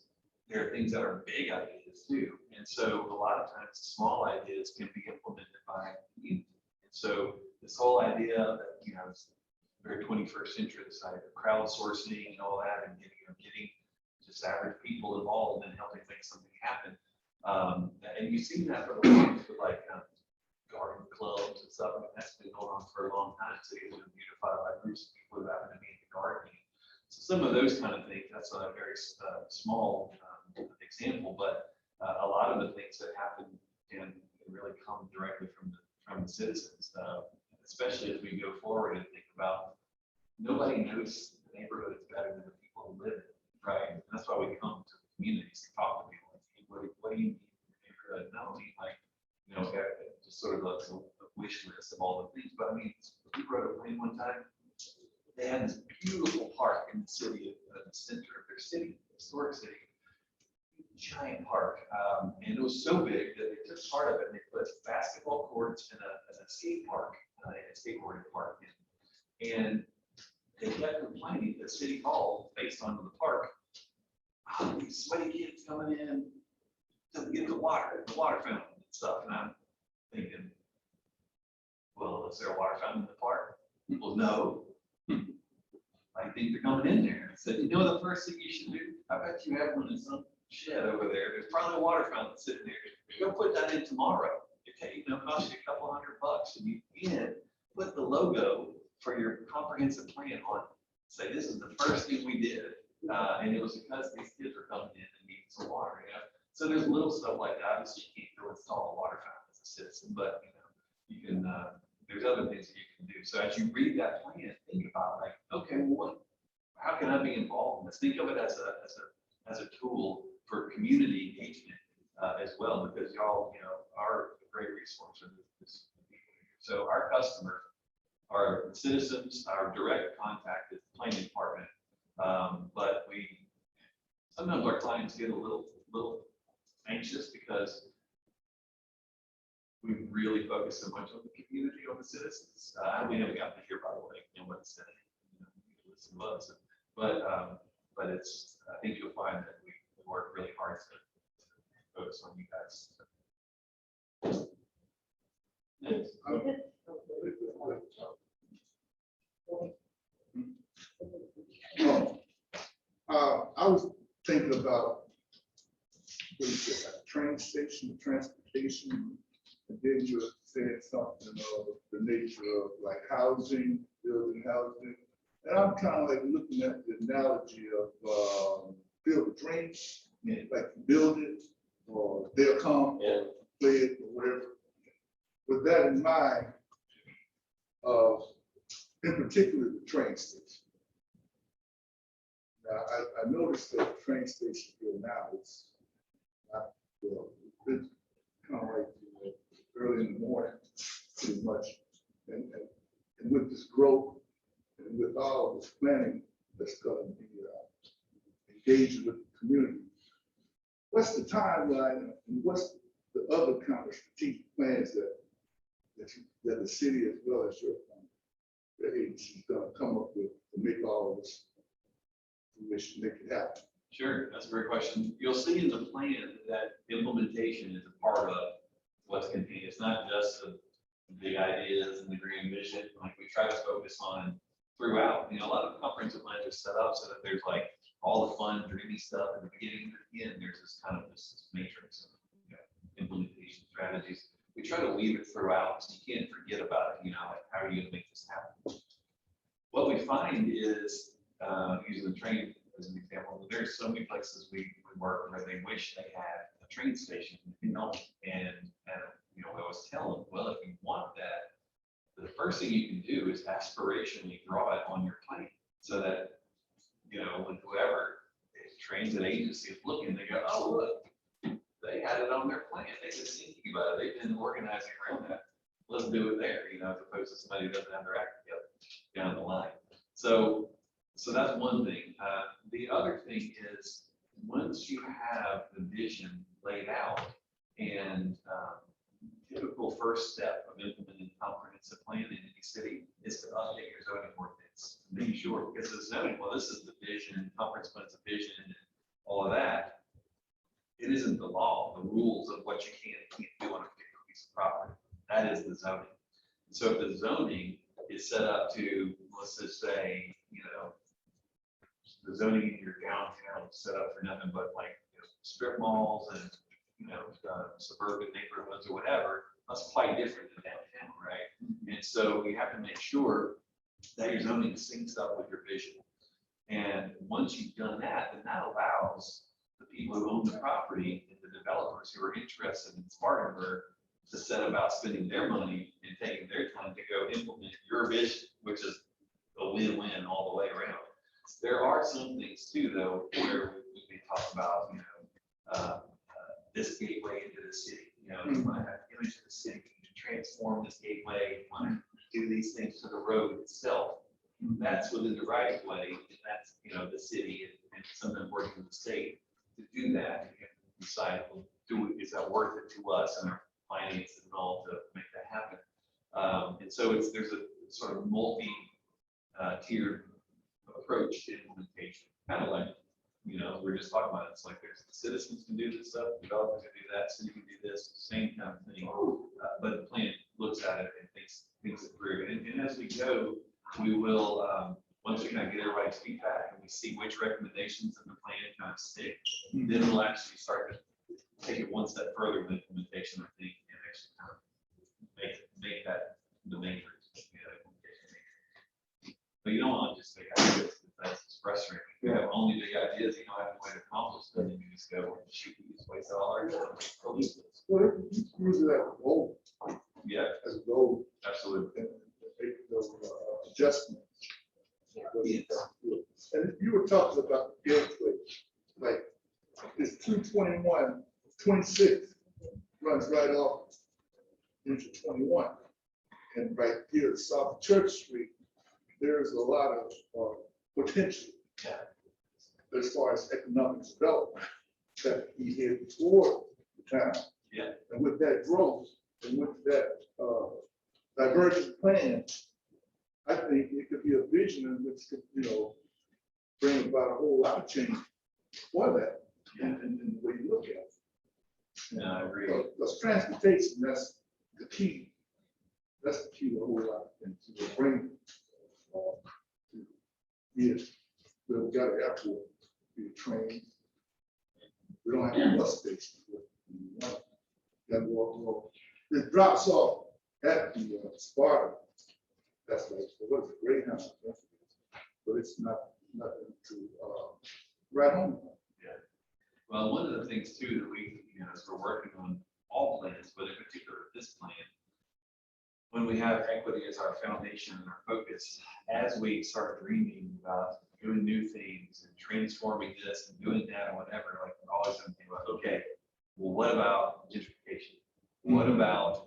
There are things that are big ideas too. And so a lot of times small ideas can be implemented gentrifying community. And so this whole idea that, you know, it's very 21st century, this idea of crowdsourcing and all that, and getting just average people involved and helping make something happen. And you've seen that for the longest with like garden clubs and stuff, and that's been going on for a long time. So you're beautified by groups of people who happen to be in the gardening. So some of those kind of things, that's a very small example, but a lot of the things that happen can really come directly from the citizens, especially as we go forward and think about nobody knows the neighborhoods better than the people who live in it, right? And that's why we come to the communities to talk to people. Like, what do you need in your neighborhood? Not only like, you know, just sort of a wish list of all the things, but I mean, we wrote a plan one time. They had this beautiful park in the city, the center of their city, historic city, giant park, and it was so big that they took part of it and they put basketball courts and a skate park, a skateboarding park in. And they kept complaining to City Hall based on the park. Oh, these sweaty kids coming in to get the water fountain and stuff. And I'm thinking, well, is there a water fountain in the park? Well, no. I think they're coming in there. I said, you know, the first thing you should do, I bet you have one in some shed over there. There's probably a water fountain sitting there. Go put that in tomorrow. Okay, you know, cost you a couple $100, and you can put the logo for your comprehensive plan on. Say, this is the first thing we did, and it was because these kids were coming in and needing some water. You know? So there's little stuff like that. Obviously, you can't go install a water fountain as a citizen, but you can. There's other things that you can do. So as you read that plan, think about like, okay, well, how can I be involved in this? Think of it as a tool for community engagement as well, because y'all, you know, are a great resource for this. So our customer, our citizens, our direct contact is the planning department. But sometimes our clients get a little anxious because we really focus so much on the community, on the citizens. We haven't gotten to hear, by the way, what it's saying. Listen to us, but it's. I think you'll find that we work really hard to focus on you guys. Next. I was thinking about what is it, like train station, transportation, and then you said something of the nature of like housing, building housing. And I'm kind of like looking at the analogy of build a dream, like build it, or they'll come or play it or whatever. With that in mind, in particular the train station. Now, I noticed that the train station here now is not, well, it's kind of like early in the morning, pretty much. And with this growth and with all this planning that's going to be engaged with the community, what's the timeline and what's the other kind of strategic plans that the city as well as your agency is going to come up with to make all of this fruition, make it happen? Sure, that's a great question. You'll see in the plan that implementation is a part of what's contained. It's not just the big ideas and the grand vision. Like we try to focus on throughout. You know, a lot of comprehensive plans are set up so that there's like all the fun, dreamy stuff in the beginning and at the end. There's this kind of this matrix of implementation strategies. We try to weave it throughout so you can't forget about it. You know, like how are you going to make this happen? What we find is using the train as an example, there's so many places we work where they wish they had a train station, you know, and you know, I always tell them, well, if you want that, the first thing you can do is aspirationally draw it on your plan so that, you know, when whoever trains an agency is looking, they go, oh, look, they had it on their plan. They've been thinking about it. They've been organizing around that. Let's do it there, you know, as opposed to somebody who doesn't have their act together down the line. So that's one thing. The other thing is once you have the vision laid out and typical first step of implementing a comprehensive plan in any city is to update your zoning ordinance. Make sure, because the zoning, well, this is the vision, comprehensive plan's a vision, and all of that. It isn't the law, the rules of what you can and can't do on a particular piece of property. That is the zoning. So if the zoning is set up to, let's just say, the zoning in your downtown is set up for nothing but like strip malls and, suburban neighborhoods or whatever, that's quite different than downtown, right? And so we have to make sure that your zoning syncs up with your vision. And once you've done that, then that allows the people who own the property and the developers who are interested in Spartanburg to set about spending their money and taking their time to go implement your vision, which is a win-win all the way around. There are some things too, though, where we talk about, this gateway into the city. You want to have an image of the city, you need to transform this gateway, you want to do these things to the road itself. That's within the right of way, and that's, the city and sometimes working with the state to do that. You have to decide, well, is that worth it to us and our finances and all to make that happen? And so there's a sort of multi-tiered approach to implementation, kind of like, we're just talking about it. It's like there's the citizens can do this stuff, developers can do that, city can do this, same kind of thing. But the plan looks at it and thinks it through. And as we go, we will, once we kind of get everybody's feedback and we see which recommendations in the plan kind of stick, then we'll actually start to take it one step further with implementation, I think, and actually kind of make that the main implementation. But you don't want to just make ideas. That's frustrating. You have only big ideas, you don't have a way to accomplish them, and you just go, shoot, we just waste all our time. Well, you use it as a goal. Yeah, As a goal. absolutely. And make those adjustments. Yes. And you were talking about the gateway, like it's 221, 26 runs right off into 21. And right here, South Church Street, there's a lot of potential as far as economic development that he headed toward the town. Yeah. And with that growth and with that divergent plan, I think it could be a vision in which could, bring about a whole lot of change for that and the way you look at it. No, I agree. Because transportation, that's the key. That's the key to a whole lot of things. To bring, yes, we got an airport, we train. We don't have a bus station. That walk. It drops off at the Sparta. That's like, what is it, Greyhound? But it's nothing to right home. Yeah. Well, one of the things too that we, as we're working on all plans, but in particular this plan, when we have equity as our foundation and our focus, as we start dreaming about doing new things and transforming this and doing that and whatever, like we're always going to think about, okay, well, what about gentrification? What about,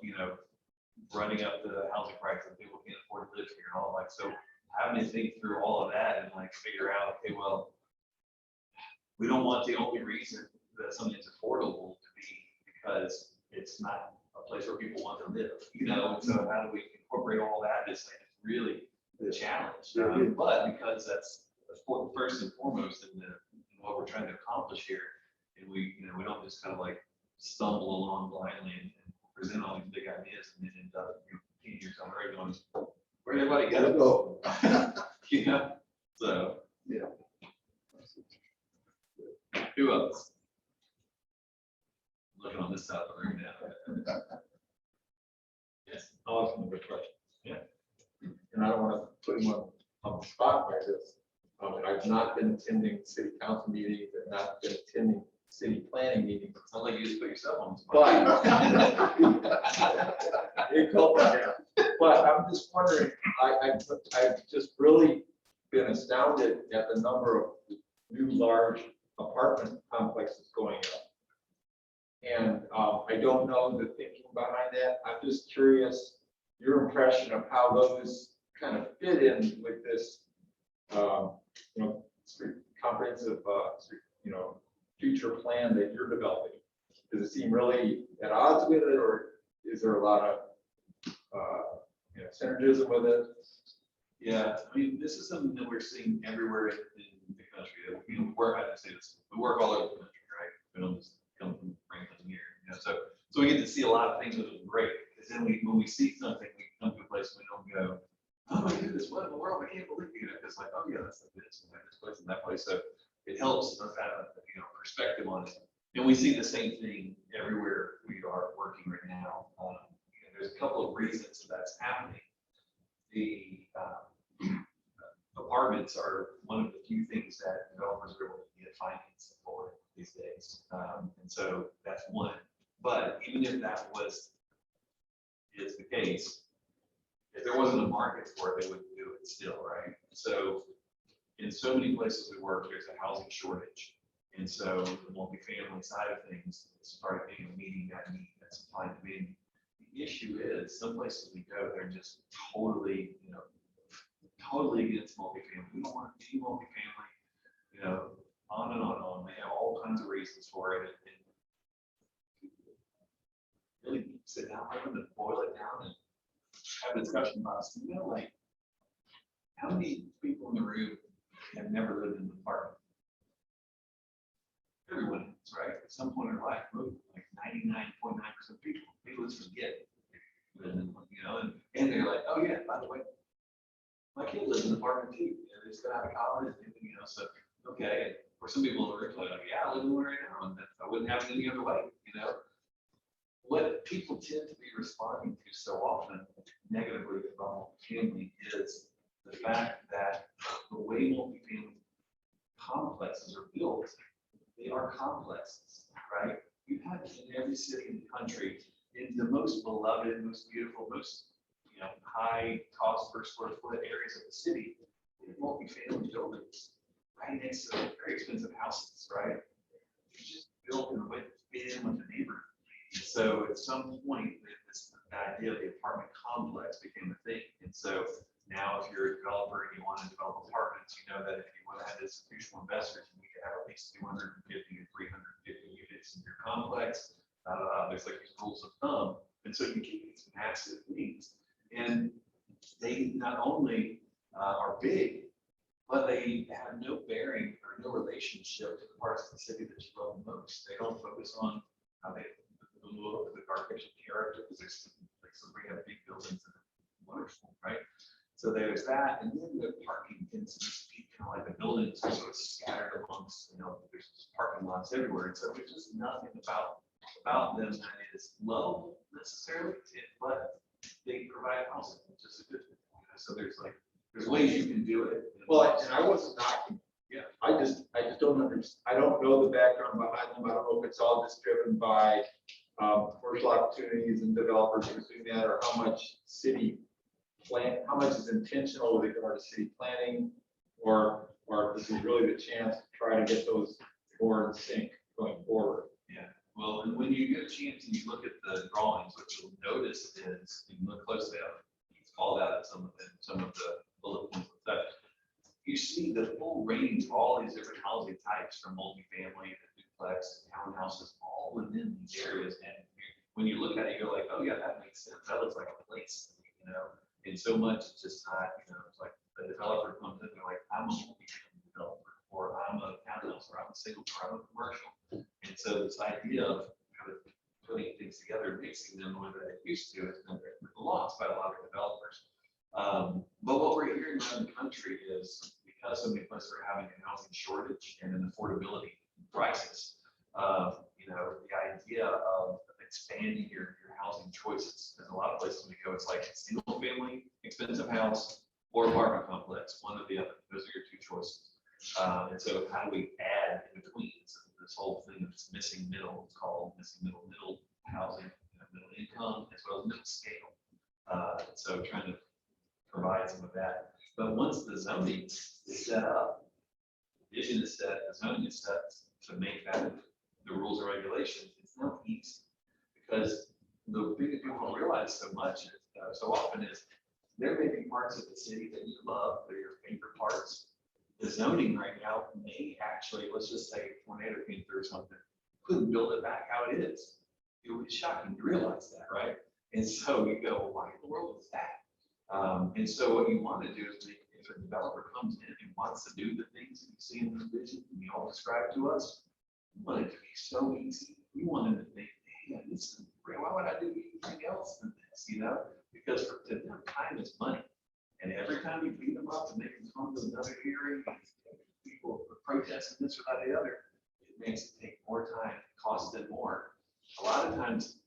running up the housing prices and people can't afford to live here and all, like, so having to think through all of that and like figure out, okay, well, we don't want the only reason that something's affordable to be because it's not a place where people want to live, and so how do we incorporate all that? It's like, it's really the challenge, but because that's first and foremost in what we're trying to accomplish here, and we don't just kind of like stumble along blindly and present all these big ideas and then end up 10 years on the road going, where'd everybody go? So Yeah. who else? Looking on this side of the room now. Yes. I'll ask another question. Yeah. And I don't want to put him on the spot by this. I've not been attending city council meetings and not been attending city planning meetings. It's not like you just put yourself on the spot. But I'm just wondering, I've just really been astounded at the number of new large apartment complexes going up. And I don't know the thinking behind that. I'm just curious, your impression of how those kind of fit in with this, comprehensive, future plan that you're developing. Does it seem really at odds with it, or is there a lot of synergism with it? Yeah, I mean, this is something that we're seeing everywhere in the country. We work, I say this, we work all over the country, right? We don't just come from Franklin here, so we get to see a lot of things, which is great. Because then when we see something, we come to a place we don't go, oh my goodness, what in the world? I can't believe it. It's like, oh yeah, that's like this, and this place and that place. So it helps us have a perspective on it. And we see the same thing everywhere we are working right now. There's a couple of reasons that's happening. The apartments are one of the few things that developers are able to get financing for these days. And so that's one. But even if that is the case, if there wasn't a market for it, they wouldn't do it still, right? So in so many places we work, there's a housing shortage. And so the multifamily side of things started being a meeting that need, that supply and demand. The issue is some places we go, they're just totally, totally against multifamily. We don't want any multifamily, on and on and on. They have all kinds of reasons for it. And really sit down with them and boil it down and have a discussion about it. Like, how many people in the room have never lived in an apartment? Everyone is, right? At some point in their life, like 99.9% of people just forget. And they're like, oh yeah, by the way, my kid lives in an apartment too. They just got out of college, so okay. For some people in the room, like, yeah, I live in one right now, and I wouldn't have it any other way, What people tend to be responding to so often negatively about multifamily is the fact that the way multifamily complexes are built, they are complexes, right? You have in every city in the country, in the most beloved, most beautiful, most high cost per square foot areas of the city, multifamily buildings right next to very expensive houses, right? It's just built in a way to fit in with the neighborhood. So at some point, the idea of the apartment complex became a thing. And so now if you're a developer and you want to develop apartments, you know that if you want to have institutional investors, you need to have at least 250 to 350 units in your complex. There's like these rules of thumb. And so you keep these massive things. And they not only are big, but they have no bearing or no relationship to the parts of the city that you love the most. They don't focus on how they look, the architectural character, because there's like some we have big buildings that are wonderful, right? So there's that, and then the parking tends to be kind of like the buildings are sort of scattered amongst, there's just parking lots everywhere. And so there's just nothing about them that is low necessarily, but they provide housing, which is a good thing. So there's ways you can do it. Well, and I wasn't knocking. Yeah. I just don't understand. I don't know the background behind them. I don't know if it's all just driven by commercial opportunities and developers pursuing that, or how much how much is intentional with regard to city planning, or this is really the chance to try to get those more in sync going forward. Yeah. Well, and when you get a chance and you look at the drawings, what you'll notice is, you can look closely at it, it's called out at some of the bullet points and stuff. You see the full range of all these different housing types, from multifamily to duplex, townhouses, all within these areas. And when you look at it, you're like, oh yeah, that makes sense. That looks like a place, And so much it's just not, it's like the developer comes in, they're like, I'm a multifamily developer, or I'm a townhouse, or I'm a single, or I'm a commercial. And so this idea of kind of putting things together, mixing them the way that it used to, has been lost by a lot of developers. But what we're hearing around the country is, because so many places are having a housing shortage and an affordability crisis, the idea of expanding your housing choices. There's a lot of places we go, it's like single family, expensive house, or apartment complex, one or the other. Those are your two choices. And so how do we add in between this whole thing of this missing middle? It's called missing middle housing, middle income, as well as middle scale. So trying to provide some of that. But once the zoning is set up, the vision is set, the zoning is set to make that the rules and regulations, it's not easy. Because the thing that people don't realize so often is there may be parts of the city that you love, they're your favorite parts. The zoning right now may actually, let's just say a tornado came through or something, couldn't build it back how it is. It would be shocking to realize that, right? And so you go, why in the world is that? And so what you want to do is, if a developer comes in and wants to do the things that you see in the vision and you all describe to us, we want it to be so easy. We want them to think, hey, this is great. Why would I do anything else than this? because to them, time is money. And every time you beat them up and make them come to another hearing, people are protesting this or that or the other, it makes it take more time, costs them more. A lot of times,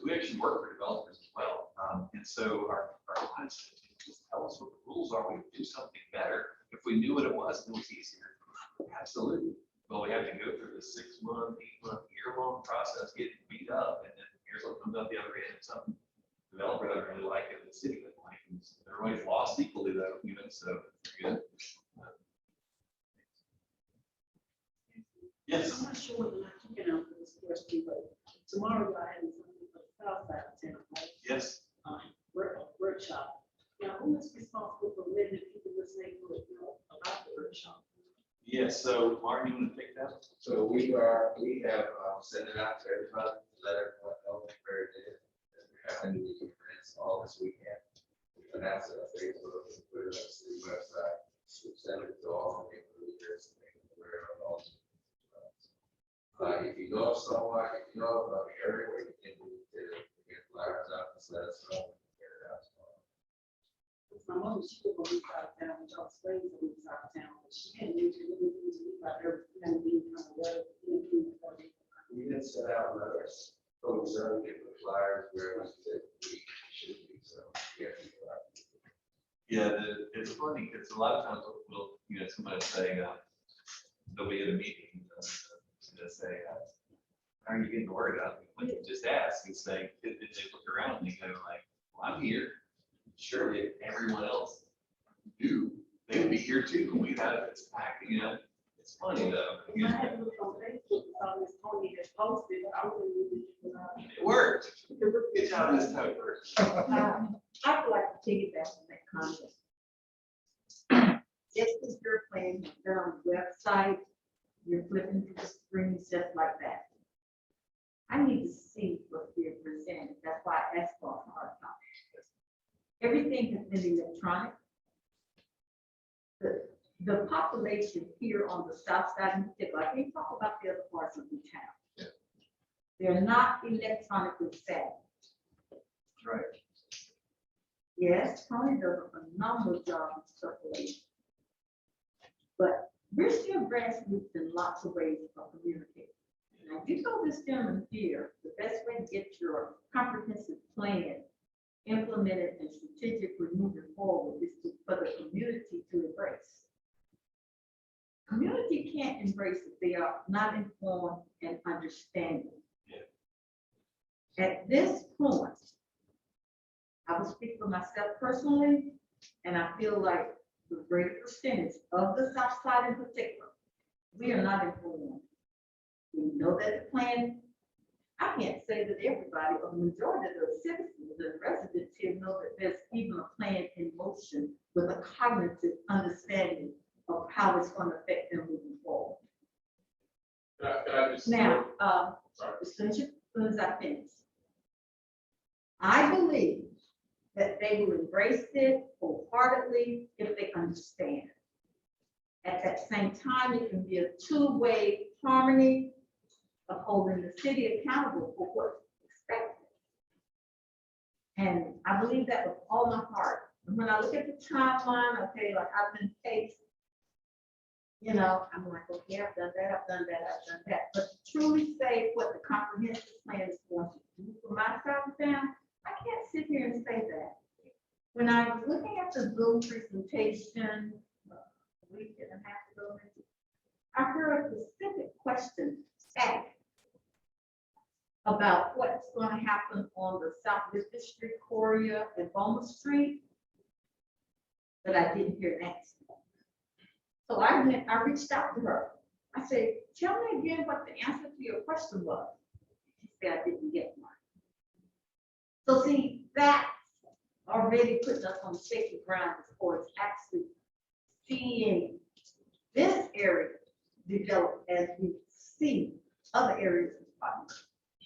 we actually work for developers as well. And so our clients just tell us what the rules are. We do something better. If we knew what it was easier. Absolutely. Well, we have to go through the 6-month, 8-month, year-long process, getting beat up, and then here's what comes out the other end. Some developer doesn't really like it, the city doesn't like it. Everybody's lost equally though, so good. Yes. I'm not sure whether or not you can answer this question, but tomorrow I have something for the south side of town, right? Yes. Workshop. Now, who is responsible for letting the people listening to it know about the workshop? Yes, so Martin, you want to take that? So we have sent it out to everybody, let everyone know where it is. We're having the events all this weekend. We announced it on Facebook, put it on the city website, we sent it to all the leaders, where all. If you know someone, if you know about the area where you can get flyers out, just let us know. My mom, she was going to be out of town, Charles Springs, and was out of town, but she hadn't usually leave out there, and being kind of well. We did send out letters, but we certainly get the flyers where we should be, so, yeah. Yeah, it's funny, because a lot of times we'll somebody will say, they'll be at a meeting, they'll say, how are you getting the word out? We can just ask and say, if they look around and they go like, well, I'm here. Surely everyone else do, they would be here too. We'd have it packed, It's funny though. I had looked on Facebook, saw this Tony had posted, I wouldn't It worked. Good job this time. I would like to take it back from that comment. Just as you're playing on the website, you're flipping through the screens just like that. I need to see what's being presented. That's why I asked for a hard copy. Everything has been electronic. The population here on the south side in particular, I can't talk about the other parts of the town. Yeah. They're not electronically savvy. Right. Yes, Tony does a phenomenal job in circulation. But we're still grassroots in lots of ways of communicating. Now, you told this gentleman here, the best way to get your comprehensive plan implemented and strategically moving forward is for the community to embrace. Community can't embrace if they are not informed and understanding. Yeah. At this point, I will speak for myself personally, and I feel like the greater percentage of the South Side in particular, we are not informed. We know that the plan, I can't say that everybody, or the majority of the citizens and residents here know that there's even a plan in motion with a cognitive understanding of how it's going to affect them moving forward. Can I just? Now, Sorry. as soon as I finish, I believe that they will embrace it wholeheartedly if they understand. At that same time, it can be a two-way harmony of holding the city accountable for what's expected. And I believe that with all my heart. And when I look at the timeline, okay, like I've been paced, I'm like, okay, I've done that, I've done that, I've done that. But to truly say what the comprehensive plan is going to do for my side of town, I can't sit here and say that. When I was looking at the Zoom presentation a week and a half ago, I heard a specific question asked about what's going to happen on the South District Street, Coria, and Bowman Street, but I didn't hear an answer. So I reached out to her. I said, tell me again what the answer to your question was. She said, I didn't get one. So see, that already puts us on shaky ground as far as actually seeing this area develop as we see other areas of the park.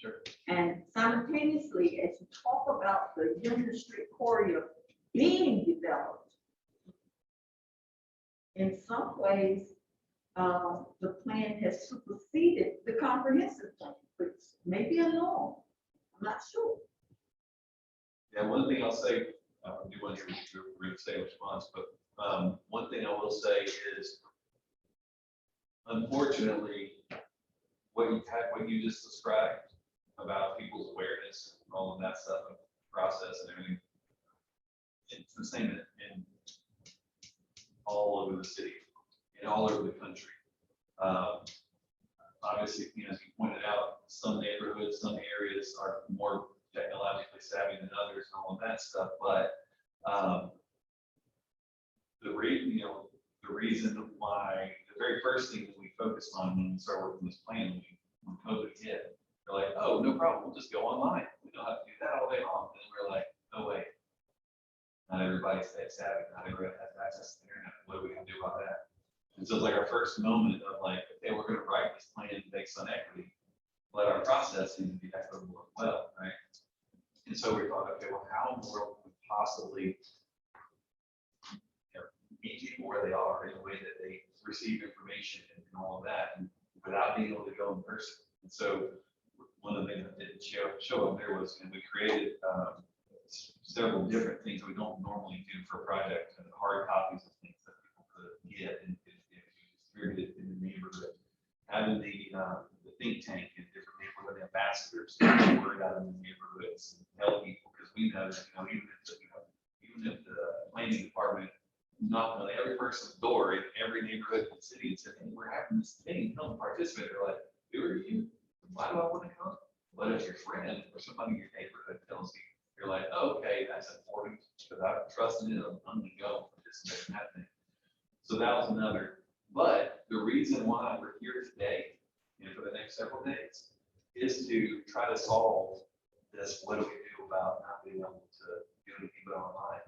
Sure. And simultaneously, as you talk about the Union Street corridor being developed, in some ways, the plan has superseded the comprehensive plan, which may be a norm. I'm not sure. Yeah, one thing I'll say, I do want to hear what you're going to say in response, but one thing I will say is, unfortunately, what you just described about people's awareness and all of that stuff, and process and everything, it's the same in all over the city, and all over the country. Obviously, as you pointed out, some neighborhoods, some areas are more technologically savvy than others and all of that stuff, but the reason why, the very first thing that we focused on when we started working this plan, when COVID hit, they're like, oh, no problem, we'll just go online. We don't have to do that all day long. And we're like, no way. Not everybody's that savvy, not everybody has access to the internet. What are we gonna do about that? And so it's like our first moment of like, okay, we're gonna write this plan based on equity, let our process need to be equitable as well, right? And so we thought, okay, well, how in the world can we possibly meet people where they are in a way that they receive information and all of that, and without being able to go in person. And so one of the things that didn't show up there was, and we created several different things we don't normally do for projects, and hard copies of things that people could get and distributed in the neighborhood. Having the think tank and different neighborhood ambassadors get the word out in the neighborhoods and tell people, because we know that, even if the planning department knocked on every person's door in every neighborhood in the city and said, hey, we're having this thing, come participate. They're like, who are you? Why do I want to come? What if your friend or somebody in your neighborhood tells you? You're like, oh, okay, that's important because I trust in it. I'm going to go participate in that thing. So that was another. But the reason why we're here today and for the next several days is to try to solve this. What do we do about not being able to do anything but online?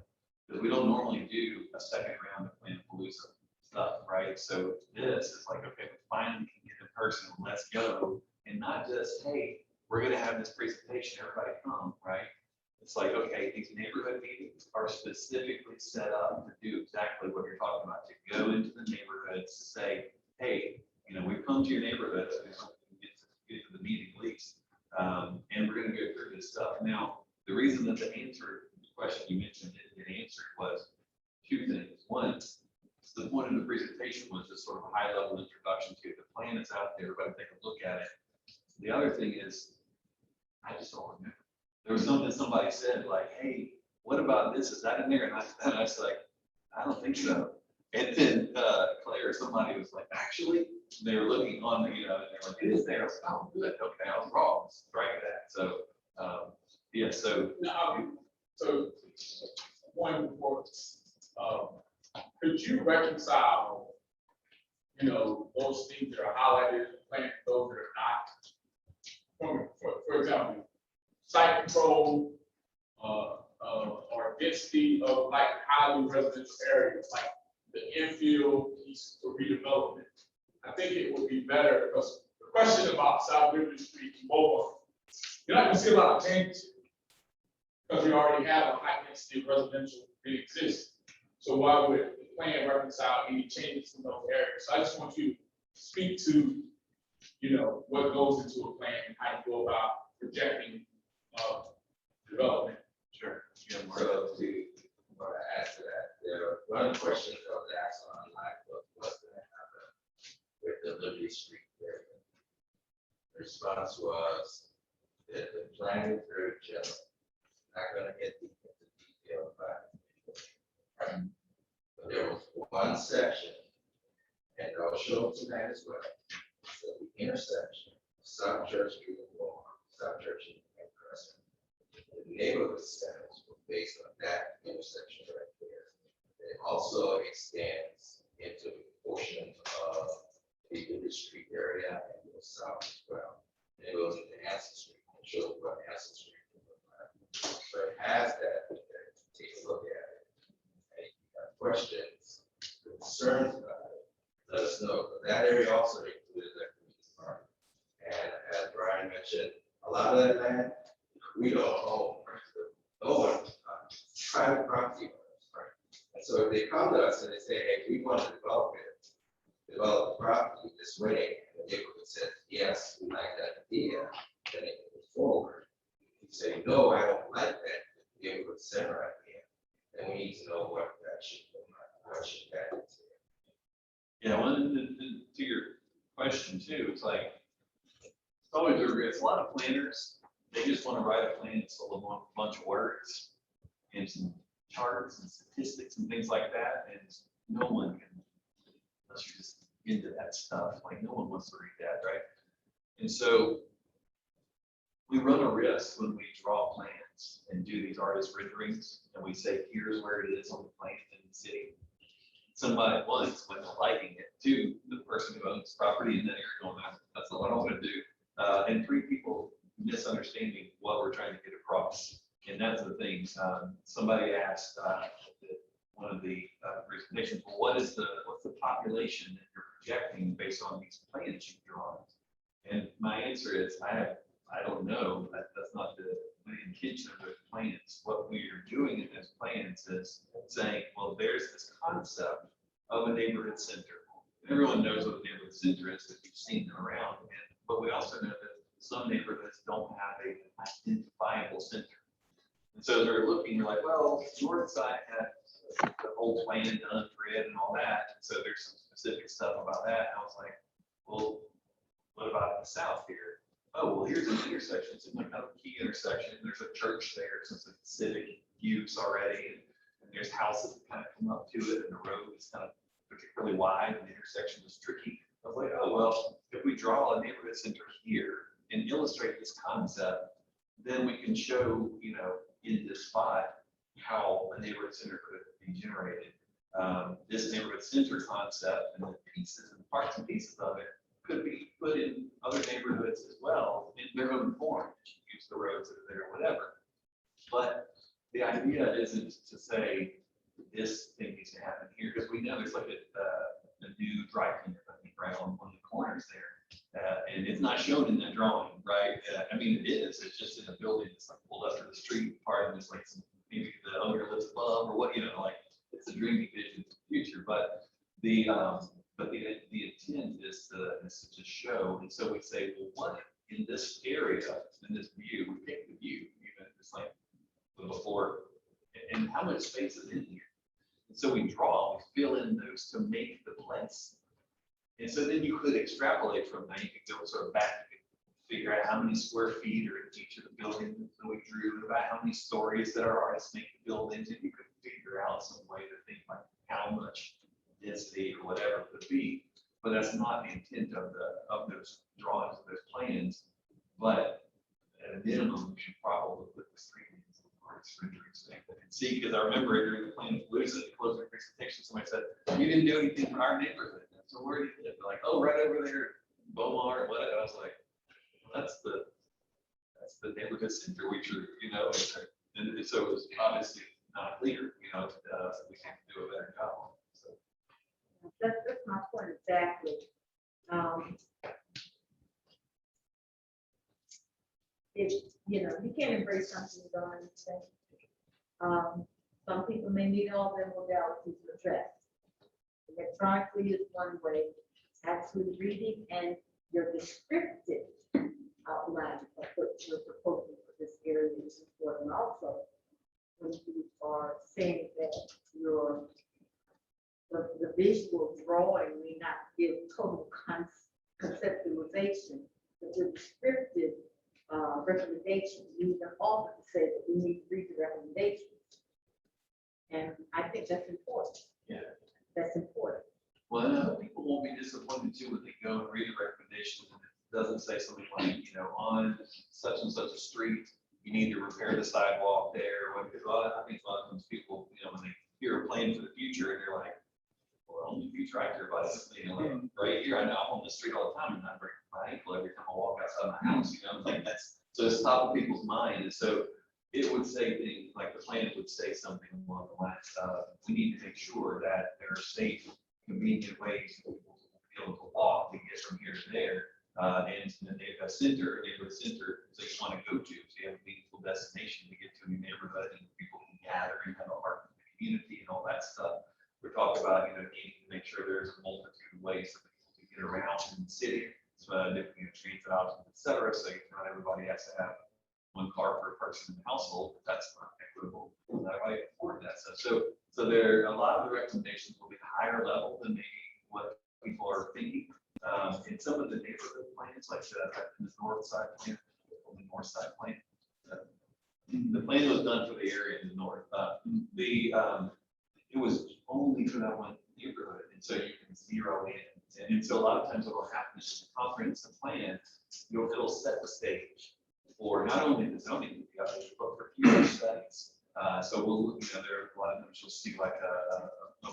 Because we don't normally do a second round of Palooza stuff, right? So this is like, okay, we finally can get in person, let's go. And not just, hey, we're gonna have this presentation, everybody come, right? It's like, okay, these neighborhood meetings are specifically set up to do exactly what you're talking about, to go into the neighborhoods to say, hey, we've come to your neighborhood, so get to the meeting at least, and we're gonna go through this stuff. Now, the reason that the question you mentioned it answered was two things. One, the point of the presentation was just sort of a high level introduction to the plan that's out there, everybody take a look at it. The other thing is, I just don't remember. There was something somebody said like, hey, what about this? Is that in there? And I was like, I don't think so. And then Claire or somebody was like, actually, they were looking on, and they're like, it is there. I was like, oh, good. Okay, I was wrong. Strike that. So, yeah, so. So one more, could you reconcile, those things that are highlighted in the plan, those that are not? For example, site control, or density of like highly residential areas, like the infield piece for redevelopment. I think it would be better because the question about South Liberty Street mobile, you're not gonna see a lot of changes because we already have a high density of residential that exists. So why would the plan reconcile any changes in those areas? So I just want you to speak to, what goes into a plan and how you go about projecting development. Sure. Yeah, more. So to add to that, one of the questions that was asked online was what's going to happen with the Liberty Street area. The response was that the plan is very general. Not going to get into detail about it. But there was one section, and I'll show it tonight as well. So the intersection of South Church Street and Walmart, South Church Street and Crescent. The neighborhood centers were based on that intersection right there. It also extends into portions of the Liberty Street area and goes south as well. And it goes into Hanson Street and shows what Hanson Street would look like. So it has that. Take a look at it. And if you have questions, concerns about it, let us know. But that area also included that community park. And as Brian mentioned, a lot of that land we don't own. No one, private property owners, right? And so if they come to us and they say, hey, we want to develop the property this way, and the neighborhood says, yes, we like that idea, then they can move forward. If you say, no, I don't like that, the too. It's like, it's always, it's a lot of planners. They just want to write a plan that's full of a bunch of words and some charts and statistics and things like that. And no one can, unless you're just into that stuff, like no one wants to read that, right? And so we run a risk when we draw plans and do these artist renderings, and we say, here's where it is on the plan in the city. Somebody once, when they're liking it, to the person who owns property, and then you're going, that's not what I want to do. And three people misunderstanding what we're trying to get across. And that's the thing. Somebody asked one of the presentations, well, what's the population that you're projecting based on these plans you've drawn? And my answer is, I don't know. That's not the intention of those plans. What we are doing in those plans is saying, well, there's this concept of a neighborhood center. Everyone knows what a neighborhood center is, because you've seen them around. But we also know that some neighborhoods don't have an identifiable center. And so they're looking, you're like, well, Northside had the whole plan done for it and all that. And so there's some specific stuff about that. And I was like, well, what about the South here? Oh, well, here's an intersection. It's like a key intersection. There's a church there, so it's a civic use already. And there's houses that kind of come up to it, and the road is kind of particularly wide, and the intersection is tricky. I was like, oh, well, if we draw a neighborhood center here and illustrate this concept, then we can show, in this spot, how a neighborhood center could be generated. This neighborhood center concept and the pieces and parts and pieces of it could be put in other neighborhoods as well in their own form. Use the roads that are there, whatever. But the idea isn't to say this thing needs to happen here, because we know there's like a new dry cleaner, I think, right on one of the corners there. And it's not shown in that drawing, right? I mean, it is. It's just in a building that's like pulled up to the street part, and it's like maybe the owner lives above, or what, like it's a dreamy vision for the future. But the intent is to just show. And so we say, well, what in this area, in this view, we take the view, even if it's like the before, and how much space is in here. And so we draw, we fill in those to make the place. And so then you could extrapolate from that. You could go sort of back, you could figure out how many square feet are in each of the buildings that we drew, about how many stories that our artists make the buildings, and you could figure out some way to think like how much density or whatever it could be. But that's not the intent of those drawings, of those plans. But at a minimum, we should probably put the street artists renderings thing that can see, because I remember during the plan of Palooza, the closing presentation, somebody said, you didn't do anything for our neighborhood. So where do you live? They're like, oh, right over there, Beaumont or whatever. I was like, well, that's the neighborhood center we drew, and so it was obviously not clear, we have to do a better job on it. So. That's my point exactly. You can't embrace something you don't understand. Some people may need all their modalities addressed. Electronically is one way, actually reading and your descriptive outline of what you're proposing for this area is important also. When you are saying that the visual drawing may not give total conceptualization, but the descriptive recommendations, you can also say that we need to read the recommendations. And I think that's important. Yeah. That's important. Well, people won't be disappointed too when they go and read the recommendations and it doesn't say something like, on such and such a street, you need to repair the sidewalk there. Because I think a lot of times people, when they hear a plan for the future, and they're like, well, only future I care about is, like, right here, I know I'm on the street all the time, and I break my ankle every time I walk outside my house, like so it's top of people's mind. And so it would say things like the plan would say something along the lines of, we need to make sure that there are safe, convenient ways for people to be able to walk to get from here to there. And they've got a neighborhood center that you want to go to. So you have a meaningful destination to get to your neighborhood, and people can gather and have a heart in the community and all that stuff. We're talking about, needing to make sure there's a multitude of ways for people to get around in the city. So different transit options, et cetera. So not everybody has to have one car per person in the household, but that's not equitable. Not everybody can afford that stuff. So there, a lot of the recommendations will be higher level than maybe what people are thinking. In some of the neighborhood plans, like the north side plan, on the north side plan, the plan was done for the area in the north. It was only for that one neighborhood, and so you can zero in. And so a lot of times what will happen is the comprehensive plan, it'll set the stage for not only the zoning, but for future studies. So we'll look, there are a lot of times you'll see like a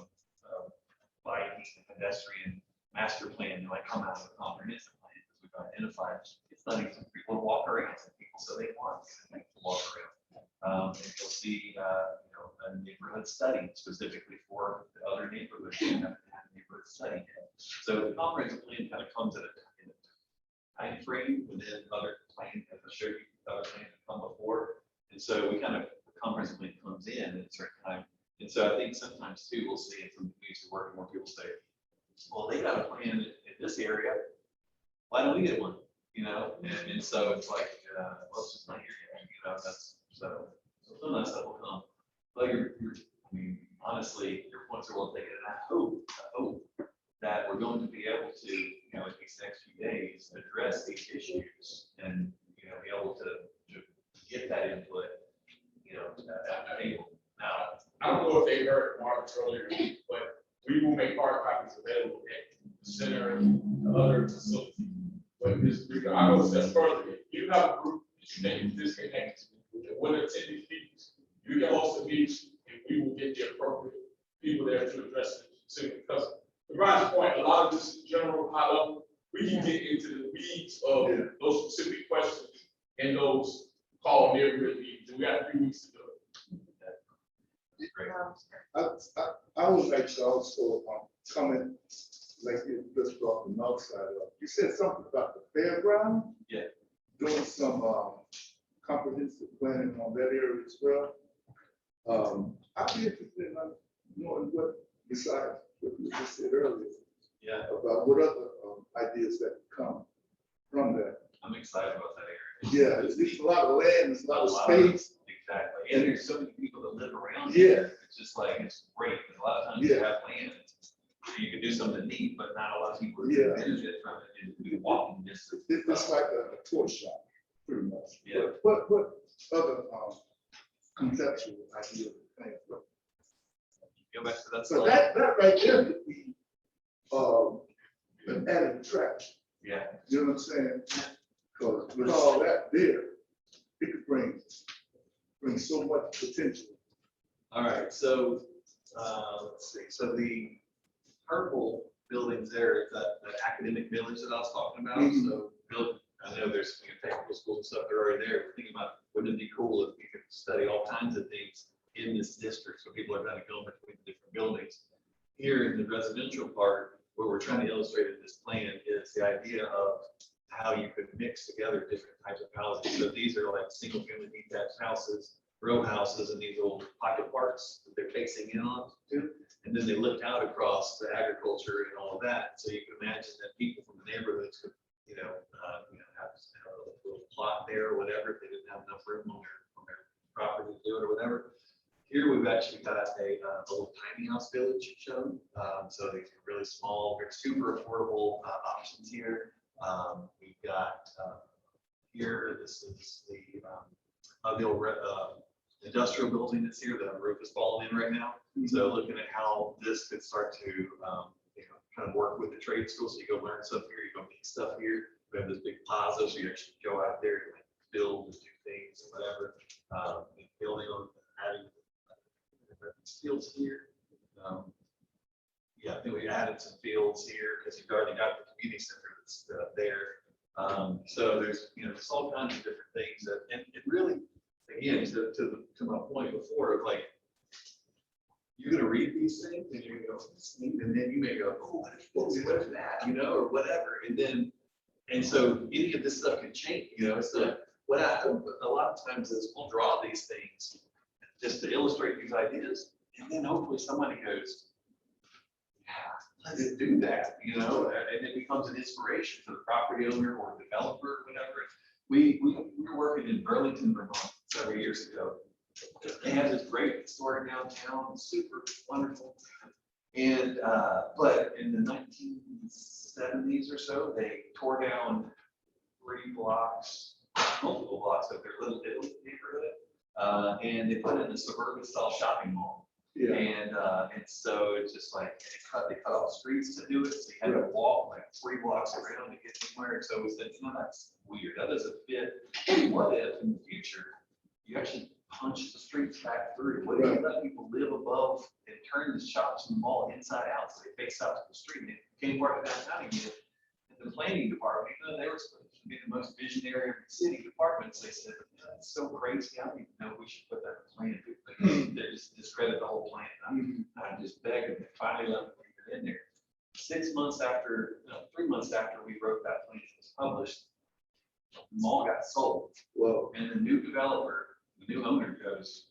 biking pedestrian master plan, you like come out of a comprehensive plan, because we've identified it's not even people to walk around, people, so they want to walk around. And you'll see, a neighborhood study specifically for the other neighborhoods, and have a neighborhood study. So the comprehensive plan kind of comes in a time frame within other plans, as I showed you, other plans that come before. And so we kind of, the comprehensive plan comes in at a certain time. And so I think sometimes too, we'll see in some communities where more people say, well, they got a plan in this area. Why don't we get one? And so it's like, well, it's just not here yet. That's so some of that stuff will come. But I mean, honestly, your points are well taken. And I hope that we're going to be able to, in these next few days, address these issues and, be able to get that input, at the table. Now, I don't know if they heard Mark earlier, but we will make hard copies available at the center and the other facilities. But I go step further. You have a group that you name disconnect that will attend these meetings. You can host a meeting and we will get the appropriate people there to address it. Because to Ryan's point, a lot of this is general, high level. We can get into the weeds of those specific questions in those call neighborhood meetings. And we got 3 weeks to do it. Great. I would like to also comment, like you just brought the north side up. You said something about the fairground? Yeah. Doing some comprehensive planning on that area as well. I'd be interested in knowing what, besides what you just said earlier, Yeah, about what other ideas that come from that. I'm excited about that area. Yeah, there's a lot of land, there's a lot of space. Exactly. And there's so many people that live around. Yeah. Here. It's just like, it's great. A lot of times you have land, you can do something neat, but not a lot of people Yeah. benefit from it and do walking distance. It's like a toy shop, pretty much. Yeah. What other conceptual ideas? Go back to that So slide. that right there could be an added attraction. Yeah. You know what I'm saying? Because with all that there, it could bring so much potential. All right, so let's see. So the purple buildings there is that the academic village that I was talking about. Mhm. So I know there's technical school and stuff that are already there. We're thinking about, wouldn't it be cool if we could study all kinds of things in this district, so people are kind of going between the different buildings. Here in the residential part, what we're trying to illustrate in this plan is the idea of how you could mix together different types of housing. So these are like single family detached houses, row houses, and these old pocket parks that they're facing in on to. And then they look out across the agriculture and all of that. So you can imagine that people from the neighborhoods could, have a little plot there or whatever, if they didn't have enough room on their property to do it or whatever. Here we've actually got a little tiny house village shown. So these are really small, they're super affordable options here. We've got here, this is the old industrial building that's here, the roof is falling in right now. So looking at how this could start to kind of work with the trade school. So you go learn stuff here, you go meet stuff here. We have this big plaza, so you actually go out there and build and do things and whatever. Building on adding fields here. I think we added some fields here because you've already got the community center that's there. So there's there's all kinds of different things that, and it really, again, to my point before, of like, you're gonna read these things and you're gonna go, and then you may go, oh, what is that, or whatever, and so any of this stuff can change, So what I hope a lot of times is we'll draw these things just to illustrate these ideas, and then hopefully somebody goes, yeah, let's do that, and it becomes an inspiration for the property owner or developer or whatever. We were working in Burlington, Vermont several years ago. They had this great historic downtown, super wonderful. And, but in the 1970s or so, they tore down 3 blocks, multiple blocks of their Little Italy neighborhood. And they put in a suburban style shopping mall. Yeah, And so it's just like, they cut off streets to do it, so you had to walk like 3 blocks around to get somewhere, so we said, that's weird, that doesn't fit. What if in the future, you actually punch the streets back through? What if you let people live above and turn the shops in the mall inside out, so they face out to the street, and it became part of downtown again? And the planning department, even though they were supposed to be the most visionary of the city departments, they said, that's so crazy, I don't even know if we should put that in the plan. They just discredit the whole plan. I just begged them, they finally let me put it in there. 6 months after, no, 3 months after we wrote that plan was published, the mall got sold. well, And the new developer, the new owner goes,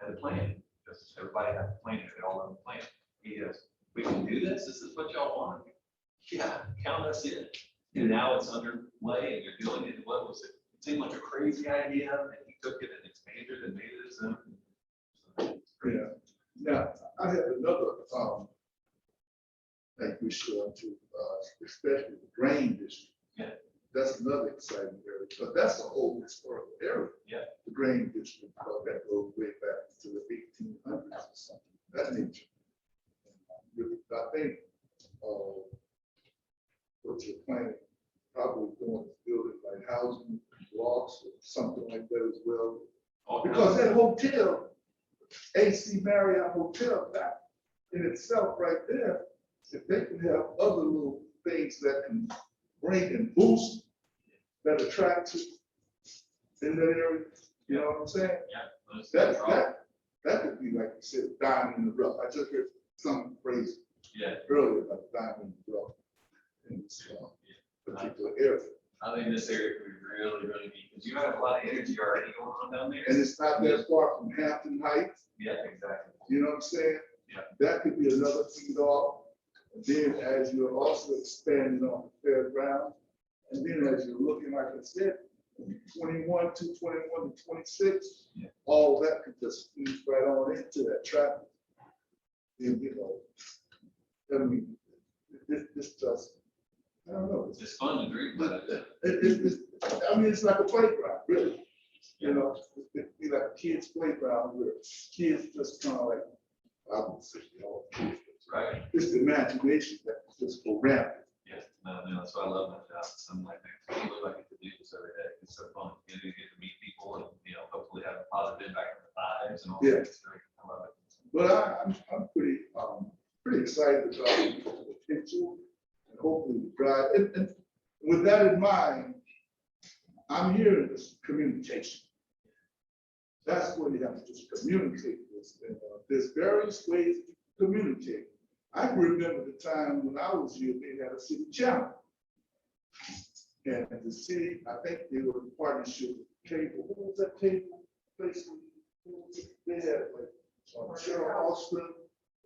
had a plan, because everybody had a plan, they all had a plan. He goes, we can do this, this is what y'all want. Yeah, count us in. And now it's underway and you're doing it. What was it? It seemed like a crazy idea, and he took it and expanded and made it his own. yeah. Now, I have another, thing we should on to, especially the grain district. Yeah. That's another exciting area, but that's a whole historical area. Yeah. The grain district, that goes way back to the 1800s or something, that nature. I think, what you're planning, probably doing is building like housing blocks or something like that as well. Because that hotel, AC Marriott Hotel, that in itself right there, if they can have other little things that can bring and boost that attraction in that area, you know what I'm saying? Yeah. That could be, like you said, diamond in the rough. I just heard some phrase earlier about diamond in the rough in this particular area. I think this area could be really, really neat, because you have a lot of energy already going on down there. And it's not that far from Hampton Heights, Yeah, exactly. you know what I'm saying? Yeah. That could be another feed off. And then as you're also expanding on the fairground, and then as you're looking, like I said, 21 to 21 to 26, all that could just feed right on into that traffic. And, you know, I mean, this just, I don't know. It's fun to dream about it. I mean, it's like a playground, really. You know, it'd be like a kid's playground where kids just kind of like, I would say, all kids. Right. It's the imagination that just go rampant. Yes, no, that's why I love my job. It's something like that. I really like it to do this every day. It's so fun. You get to meet people and, hopefully have a positive impact on the lives and all that. It's great. I love it. But I'm pretty excited about the potential and hopefully the drive. And with that in mind, I'm hearing this communication. That's what you have to just communicate this. And there's various ways to communicate. I can remember the time when I was here, they had a city channel. And the city, I think they were in partnership with cable. What was that cable place? They had like Cheryl Austin,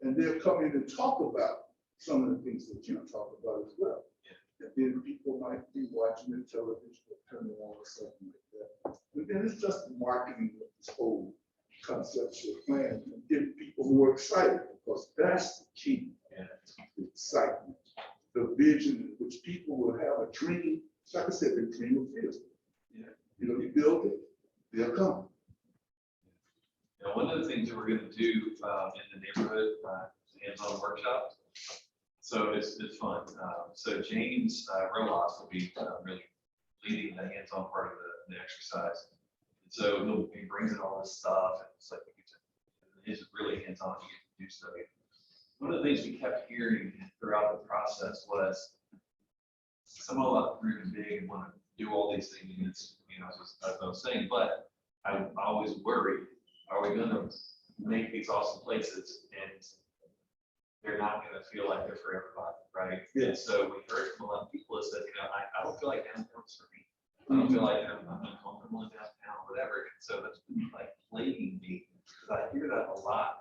and they're coming to talk about some of the things that you talk about as well. And then people might be watching the television or turning on or something like that. But then it's just the marketing of this whole conceptual plan and getting people more excited, because that's the key. The excitement, the vision in which people will have a dream. Like I said, the dream of vision. You build it, they'll come. One of the things that we're going to do in the neighborhood, hands-on workshop. So it's fun. So James Rojas will be really leading the hands-on part of the exercise. And so he brings in all this stuff, and it's like it's really hands-on. You get to do stuff. One of the things we kept hearing throughout the process was someone like dream big and want to do all these things. And it's, as I was saying, but I always worry, are we going to make these awesome places and they're not going to feel like they're for everybody, right? Yeah. And so we heard from a lot of people that said, I don't feel like downtown's for me. I don't feel like I'm uncomfortable in downtown, whatever. And so that's been like plaguing me, because I hear that a lot.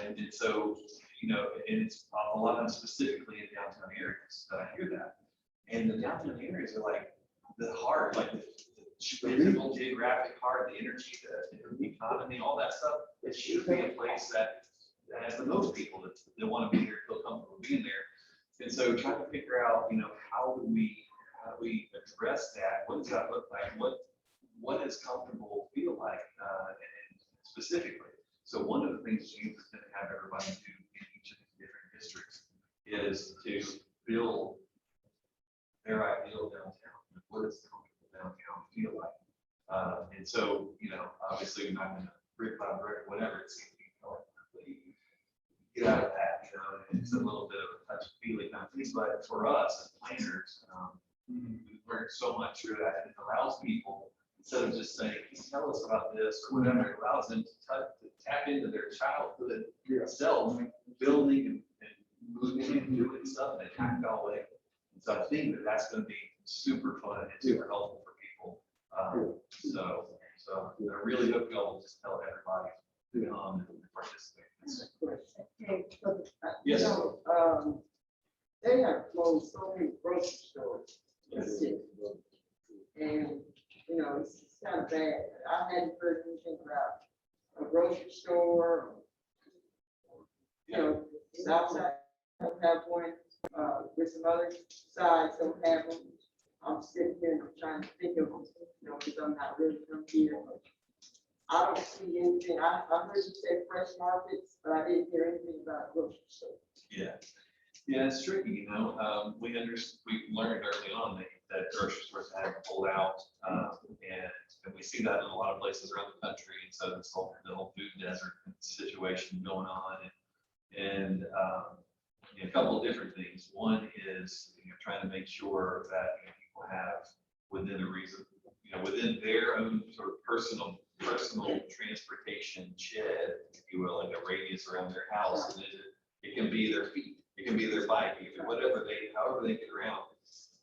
And so, and it's a lot of them specifically in downtown areas that I hear that. And the downtown areas are like the heart, like the physical, geographic heart, the energy, the economy, all that stuff. It should be a place that as the most people that want to be here, feel comfortable being there. And so trying to figure out, how do we address that? What does that look like? What does comfortable feel like, and specifically? So one of the things youth is going to have everybody do in each of the different districts is to build their ideal downtown. What does comfortable downtown feel like? And so, obviously we're not going to brick by brick, whatever it's going to be, get out of that, and it's a little bit of a touch feeling kind of thing. But for us as planners, we've learned so much through that, and it allows people, instead of just saying, "Can you tell us about this," or whatever, it allows them to tap into their childhood self, building and moving and doing stuff in a tactile way. And so I think that's going to be super fun and super helpful for people. So I really hope y'all will just tell everybody to come and participate. Okay, Yes. They have closed so many grocery stores in the city. And, it's kind of bad. I hadn't heard anything about a grocery store. Outside don't have one, with some other sides don't have them. I'm sitting here and I'm trying to think of, because I'm not really from here. I don't see anything. I heard you say fresh markets, but I didn't hear anything about grocery store. Yeah, it's tricky, we learned early on that grocery stores had to pull out, and we see that in a lot of places around the country, and so this whole food desert situation going on, and a couple of different things. One is trying to make sure that people have within a reason, within their own sort of personal transportation shed, if you will, like a radius around their house, and it can be their feet, it can be their bike, however they get around.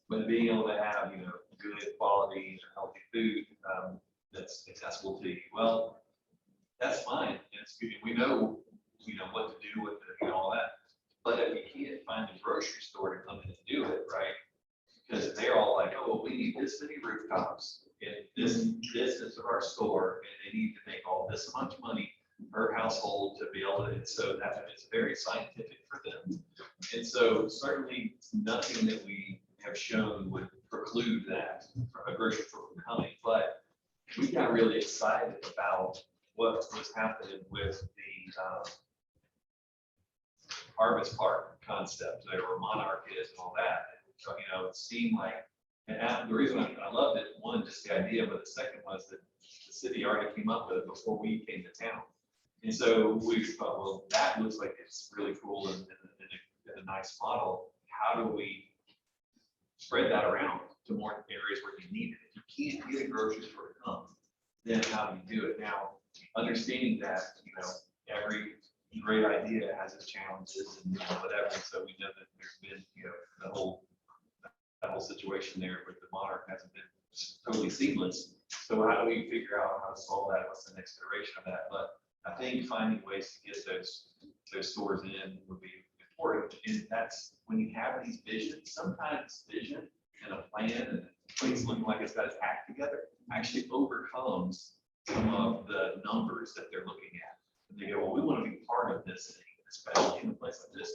But being able to have, good quality, healthy food that's accessible to you, well, that's fine. It's good. We know, what to do with it, all that. But if you can't find a grocery store to come in and do it, right? Because they're all like, oh, well, we need this many rooftops in this distance of our store, and they need to make all this much money per household to be able to, so that it's very scientific for them. And so certainly nothing that we have shown would preclude that from a grocery store from coming, but we got really excited about what was happening with the Harvest Park concept, there were Monarch is and all that. And so, it seemed like, and the reason I loved it, one, just the idea, but the second was that the city already came up with it before we came to town. And so we thought, well, that looks like it's really cool and a nice model. How do we spread that around to more areas where you need it? If you can't get a grocery store to come, then how do you do it? Now, understanding that, every great idea has its challenges and whatever. So we know that there's been, that whole situation there with the Monarch hasn't been totally seamless. So how do we figure out how to solve that? What's the next iteration of that? But I think finding ways to get those stores in would be important. And that's when you have these visions, sometimes vision and a plan and a place looking like it's got its act together actually overcomes some of the numbers that they're looking at. And they go, well, we want to be part of this thing, especially in a place like this.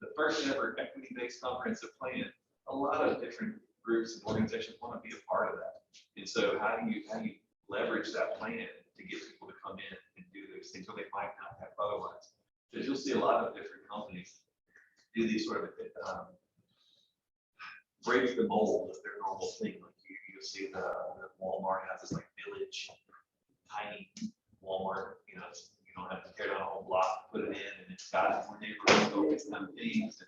The first ever equity-based comprehensive plan, a lot of different groups and organizations want to be a part of that. And so how do you leverage that plan to get people to come in and do those things that they might not have otherwise? Because you'll see a lot of different companies do these sort of break the mold of their normal thing. Like you'll see the Walmart has this like village, tiny Walmart, you don't have to tear down a whole block, put it in, and it's got more neighborhoods, all these kind of things.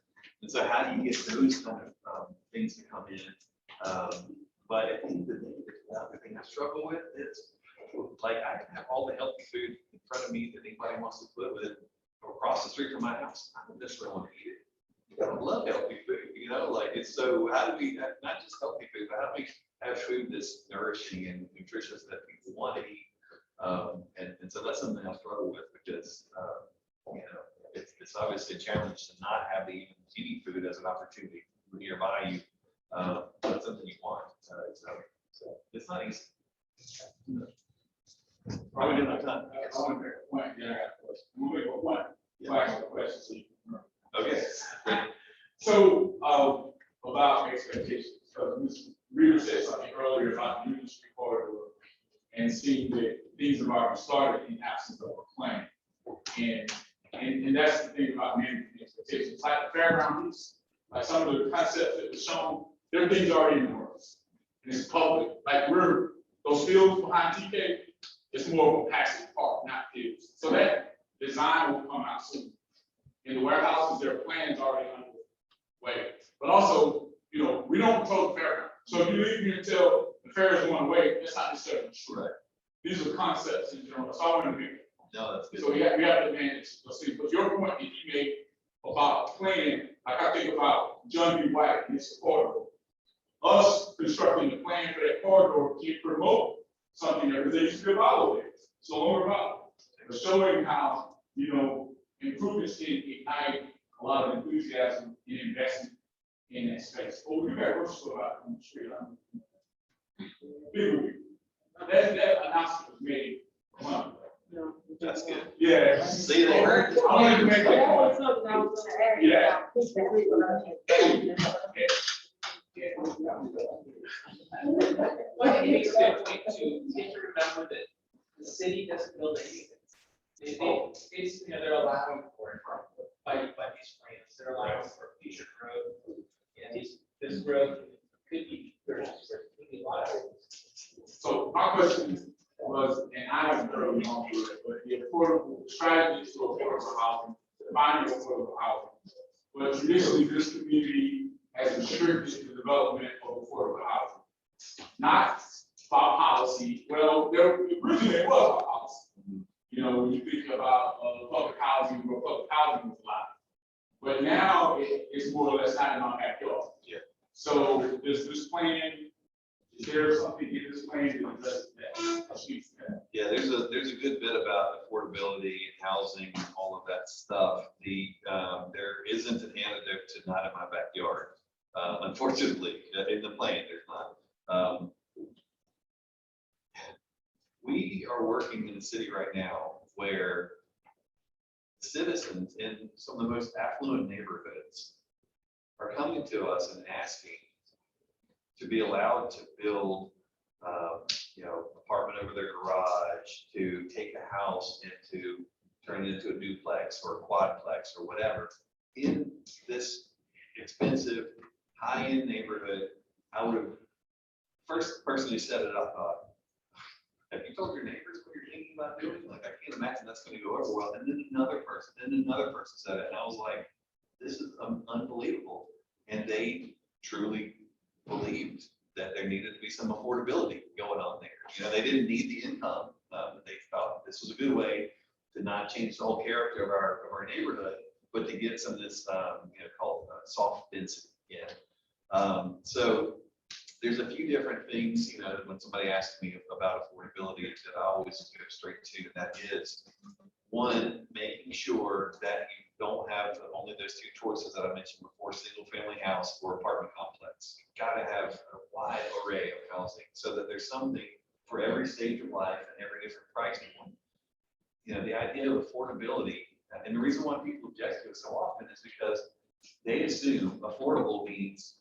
And so how do you get those kind of things to come in? But I think the thing I struggle with is, like, I can have all the healthy food in front of me that anybody wants to put with across the street from my house. I don't necessarily want to eat it. I love healthy food, like it's so, how do we, not just healthy food, but how do we have food that's nourishing and nutritious that people want to eat? And so that's something I struggle with because, it's obviously a challenge to not have any food as an opportunity nearby you. But something you want. So it's not easy. Probably didn't have time. Yeah, I got a question. One. I'll ask you a question, so you can remember. Okay. So, about expectations, because Ms. Reader said something earlier about the Union Street corridor and seeing that things have already started in absence of a plan. And that's the thing about managing expectations, like the fairgrounds, like some of the concepts that were shown, there are things already in the works. And it's public, like those fields behind TK, it's more of a passive park, not fields. So that design will come out soon. In the warehouses, there are plans already underway. But also, we don't control the fairground. So if you leave me until the fair is going away, that's not necessarily true. Right. These are concepts in general. So I want to make No, that's good. so we have to manage those things. But your point that you made about plan, like I think about John B. White and his corridor. Us constructing the plan for that corridor can promote something that they used to be about there. So longer about but showing how, improvements can ignite a lot of enthusiasm and investment in that space. Oh, you got work to about on the street. That announcement was made a month ago. That's good. Yeah. See, they heard. I wanted to make that That point. was something I was gonna ask you Yeah. about. People Well, it makes a good point too, you have to remember that the city doesn't build anything. They're allowing for it by these plans, they're allowing for future growth. And this growth could be purchased, could be a lot of things. So my question was, and I haven't heard it on it, but the affordable strategies to affordable housing, defining affordable housing. But traditionally, this community has restricted the development of affordable housing. Not about policy, well, originally it was about policy. When you think about public housing, where public housing was allowed. But now it's more or less not in our backyard. Yeah. So does this plan, is there something in this plan that addresses that? Yeah, there's a good bit about affordability and housing and all of that stuff. There isn't an antidote to not in my backyard. Unfortunately, in the plan, there's not. We are working in a city right now where citizens in some of the most affluent neighborhoods are coming to us and asking to be allowed to build, apartment over their garage, to take a house and to turn it into a duplex or a quadplex or whatever. In this expensive, high-end neighborhood, I would have first person who set it up thought, have you told your neighbors what you're thinking about doing? Like, I can't imagine that's going to go over well. And then another person said it. And I was like, this is unbelievable. And they truly believed that there needed to be some affordability going on there. They didn't need the income. They thought this was a good way to not change the whole character of our neighborhood, but to get some of this, called soft density in. So there's a few different things, when somebody asks me about affordability that I always go straight to, and that is one, making sure that you don't have only those two choices that I mentioned before, single family house or apartment complex. You've got to have a wide array of housing so that there's something for every stage of life and every different price point. The idea of affordability, and the reason why people object to it so often is because they assume affordable means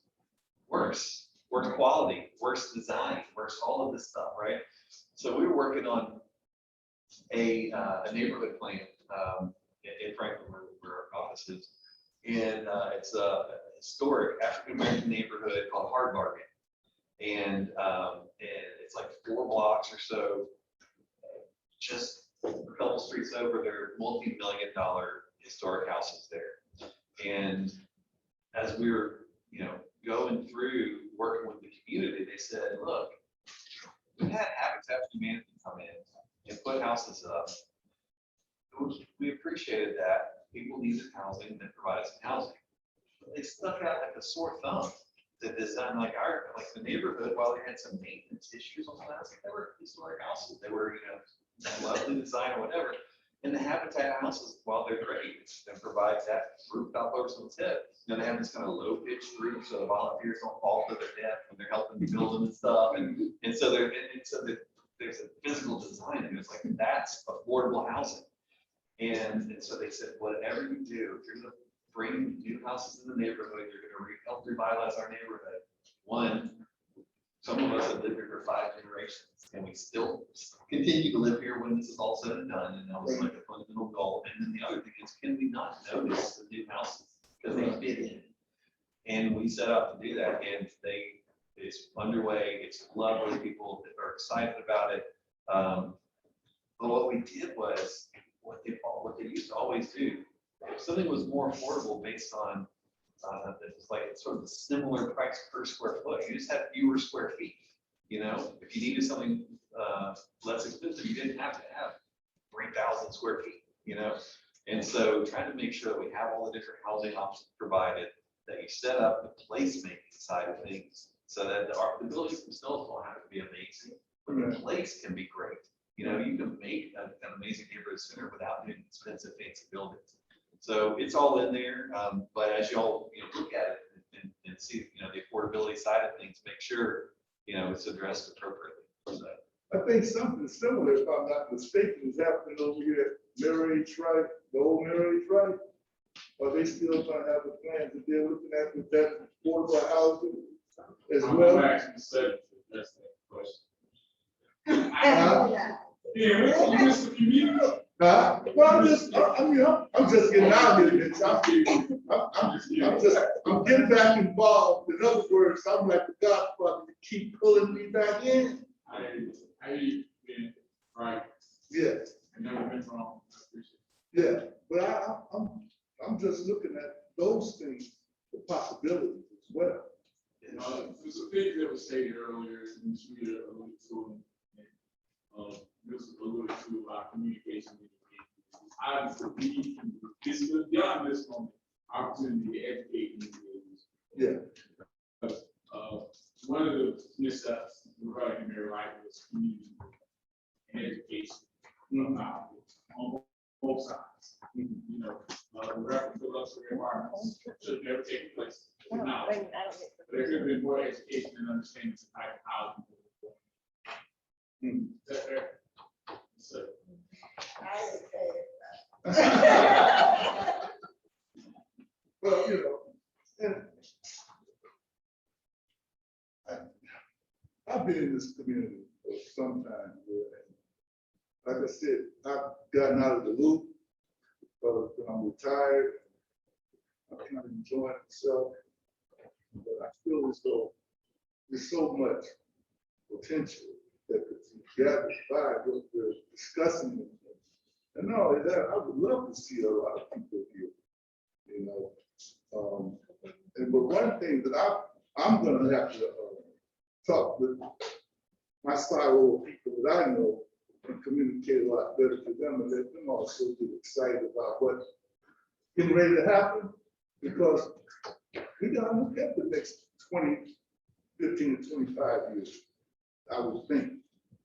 worse quality, worse design, worse all of this stuff, right? So we were working on a neighborhood plan in Franklin, where our office is, and it's a historic African-American neighborhood called Hard Bargain, and it's like 4 blocks or so, just a couple streets over. There are multi-million-dollar historic houses there, and as we were, going through working with the community, they said, look, we had Habitat for Humanity come in and put houses up. We appreciated that. People needed housing that provided some housing. But they stuck out like a sore thumb to design like the neighborhood, while they had some maintenance issues on the house, they were historic houses. They were, lovely design or whatever. And the Habitat houses, while they're great, and provide that rooftop over someone's head, they have this kind of low pitched roof so the volunteers don't fall to their death when they're helping to build them and stuff. And so there's a physical design, and it's like, that's affordable housing. And so they said, whatever you do, if you're gonna bring new houses in the neighborhood, you're gonna help revitalize our neighborhood. One, some of us have lived here for 5 generations, and we still continue to live here when this is all said and done, and that was like a fundamental goal. And then the other thing is, can we not notice the new houses, because they fit in? And we set out to do that, and it's underway, it's lovely, people are excited about it. But what we did was, what they used to always do, if something was more affordable based on, it's like sort of a similar price per square foot, you just had fewer square feet. You know, if you needed something less expensive, you didn't have to have 3,000 square feet, you know? And so trying to make sure that we have all the different housing options provided, that you set up the placemaking side of things so that the buildings themselves don't have to be amazing, but the place can be great. You know, you can make an amazing neighborhood center without doing expensive fancy buildings. So it's all in there, but as y'all look at it and see the affordability side of things, make sure it's addressed appropriately. So. I think something similar, if I'm not mistaken, is happening over here at Mary Tribe, the old Mary Tribe. Are they still gonna have the plans that they're looking at with that affordable housing as well? Actually said, that's that question. Huh? Yeah, you missed a few meetings. Well, I'm just getting out here, bitch. I'm getting back involved. In other words, I'm like the Godfather, you keep pulling me back in. I been right. Yeah, I never been wrong. I appreciate yeah, but I'm just looking at those things, the possibilities as well. There's a thing that was stated earlier, and we alluded to, this is alluded to about communication with the community. Obviously, this is beyond this moment, opportunity to educate individuals. Yeah. One of the missteps regarding their right was community and education about it on both sides. The reference to luxury apartments should never take place. Now, there could have been more education and understanding the type of housing. Is that fair? So, Well, and I've been in this community for some time. Like I said, I've gotten out of the loop, but I'm retired. I'm kind of enjoying myself, but I feel as though there's so much potential that could be gathered by what we're discussing. And not only that, I would love to see a lot of people here, but one thing that I'm going to have to talk with my style of people that I know and communicate a lot better to them, and let them also get excited about what's getting ready to happen, because we got to look at the next 15 to 25 years, I would think,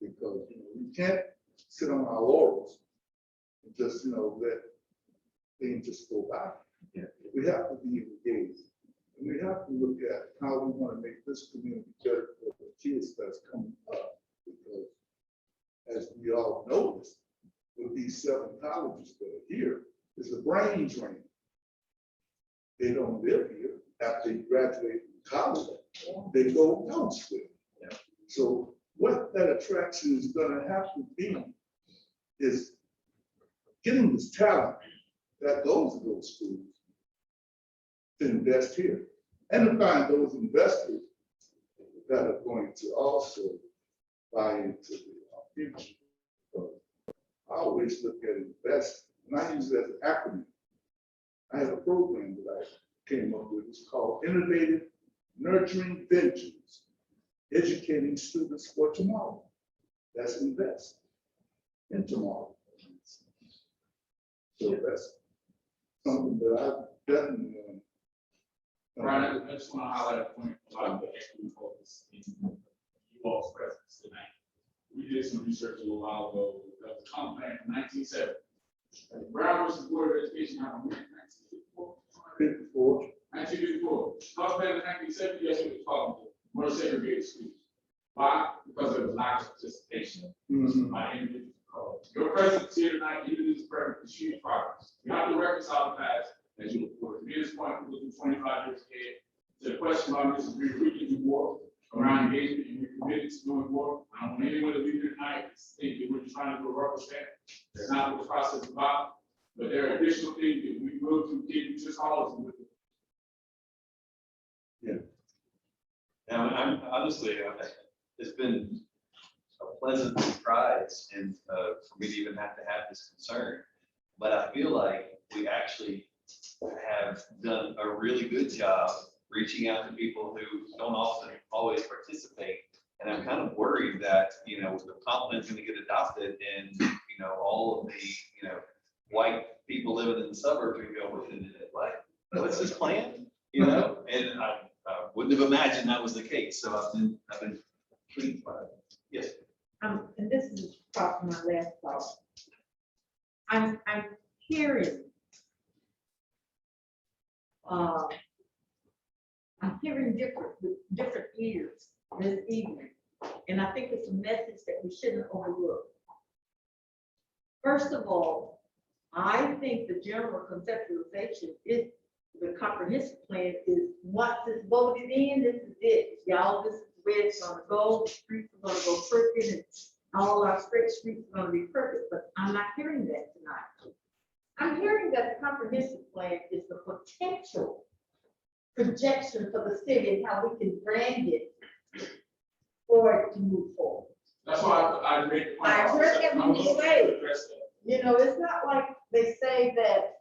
because we can't sit on our laurels and just let things just go by. Yeah. We have to be engaged, and we have to look at how we want to make this community better for the kids that's coming up, because as we all notice, with these 7 colleges that are here, is a brain drain. They don't live here. After they graduate from college, they go elsewhere. Yeah. So what that attraction is going to have to be is getting this talent that goes to those schools to invest here, and to find those investors that are going to also buy into the future. So I always look at invest, and I use it as an acronym. I have a program that I came up with. It's called Innovative Nurturing Ventures, Educating Students for Tomorrow. That's invest in tomorrow. So that's something that I definitely Brian, I just want to highlight a point about the equity focus in you all's presence tonight. We did some research a little while ago. That was a comp plan in 1970. Brown versus Board of Education happened in 1954. 1954. Comp plan in 1970, guess what it was called? More segregated schools. Why? Because there was lack of participation by individuals. Your presence here tonight, even this present, is huge progress. We have to reconcile the past, as you look forward. To me, this point, we're looking 25 years ahead. To the question about Mrs. Reed, we can do more around engagement, and we're committed to doing more. I don't want anyone to leave here tonight think that we're just trying to do a rubber stamp. That's not what the process is about. But there are additional things that we will do, just call us with. Now, I'm honestly, it's been a pleasant surprise and for me to even have to have this concern. But I feel like we actually have done a really good job reaching out to people who don't often always participate. And I'm kind of worried that, you know, the complement's going to get adopted and, you know, all of the, you know, white people living in the suburbs are going to go, what's this plan? You know, and I wouldn't have imagined that was the case. So I've been intrigued by it. Yes. And this is probably my last thought. I'm hearing, different ears this evening, and I think it's a message that we shouldn't overlook. First of all, I think the general conceptualization is the comprehensive plan is once it's voted in, this is it. Y'all, this is where it's gonna go. The streets are gonna go crooked and all our straight streets are gonna be perfect, but I'm not hearing that tonight. I'm hearing that the comprehensive plan is the potential projection for the city and how we can brand it for it to move forward. That's why I made the point. I heard that when you say, Address that. you know, it's not like they say that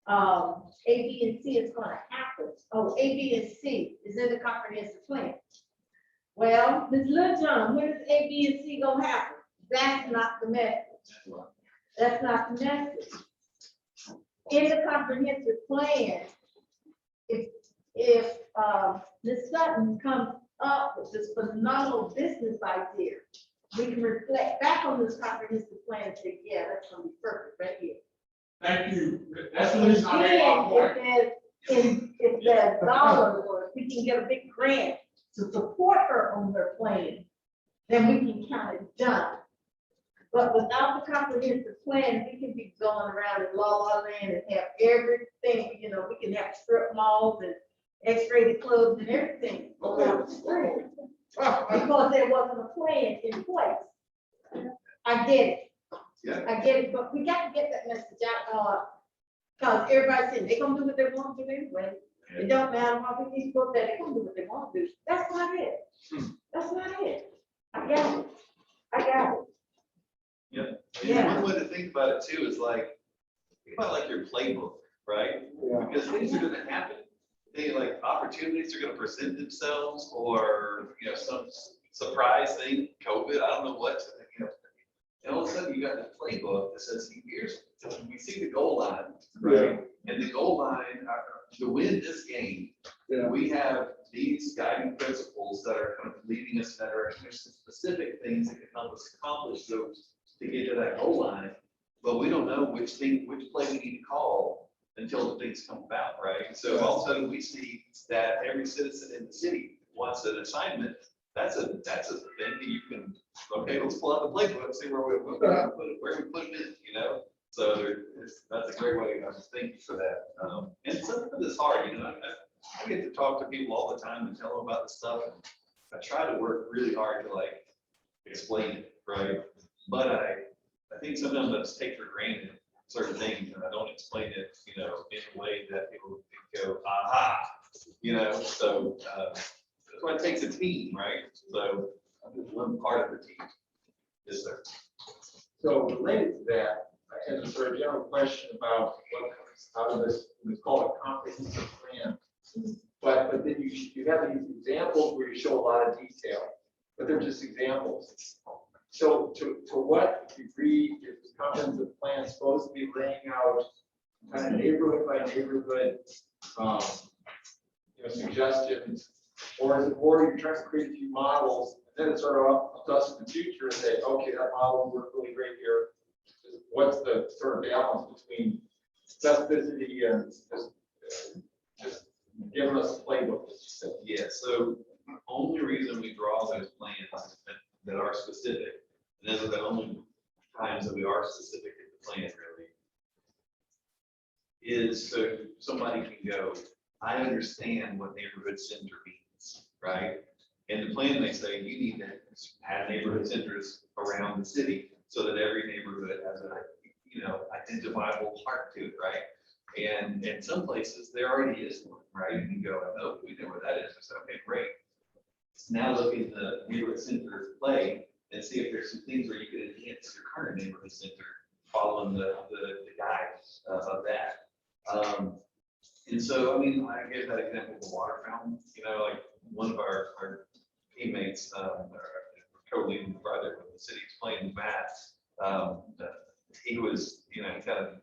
A, B, and C is gonna happen. Oh, A, B, and C is in the comprehensive plan. Well, Ms. Lil John, when is A, B, and C gonna happen? That's not the message. That's not the message. In the comprehensive plan, if Ms. Sutton comes up with this phenomenal business idea, we can reflect back on this comprehensive plan and say, yeah, that's gonna be perfect right here. Thank you. That's the reason I made my point. If there's dollars or if we can get a big grant to support her on her plan, then we can count it done. But without the comprehensive plan, we can be going around in La La Land and have everything, you know, we can have strip malls and X-rated clubs and everything around the street. Because there wasn't a plan in place. I get it. Yeah. I get it, but we got to get that message out, because everybody's saying they're gonna do what they want to do anyway. It don't matter what we people that they're gonna do what they want to do. That's not it. That's not it. I got it. I got it. Yeah. Yeah. One way to think about it too is like, think about like your playbook, right? Yeah. Because things are gonna happen. Like opportunities are gonna present themselves or, you know, some surprise thing, COVID, I don't know what, you know. And all of a sudden you got this playbook that says, here's, we see the goal line, right? And the goal line, to win this game, Yeah. we have these guiding principles that are kind of leading us in that direction. There's some specific things that can help us accomplish those to get to that goal line. But we don't know which play we need to call until the things come about, right? So all of a sudden we see that every citizen in the city wants an assignment. That's a thing that you can, okay, let's pull out the playbook, see where we put it in, you know? So that's a great way, thank you for that. And some of it's hard, you know, I get to talk to people all the time and tell them about the stuff. And I try to work really hard to like explain it, right? But I think sometimes I just take for granted certain things and I don't explain it, you know, in a way that people can go, aha, you know, so that's why it takes a team, right? So I'm just one part of the team. Yes, sir. So related to that, I had a sort of general question about what comes out of this, we call it comprehensive plan. But then you have these examples where you show a lot of detail, but they're just examples. So to what degree is this comprehensive plan supposed to be laying out kind of neighborhood by neighborhood, suggestions? Or is it more you're trying to create a few models, and then it's sort of up to us in the future and say, okay, that model worked really great here. What's the sort of balance between specificity and just giving us a playbook? Yeah, so the only reason we draw those plans that are specific, and those are the only times that we are specific in the plan really is so somebody can go, I understand what neighborhood center means, right? And the plan may say you need to have neighborhood centers around the city so that every neighborhood has a, identifiable part to it, right? And in some places, there already is one, right? You can go, oh, we know where that is. I said, okay, great. Now look at the neighborhood center play and see if there's some things where you could enhance your current neighborhood center following the guides of that. And so, I mean, I gave that example of the water fountain, like one of our teammates, co-leading the project when the city explained the math, he was, he kind of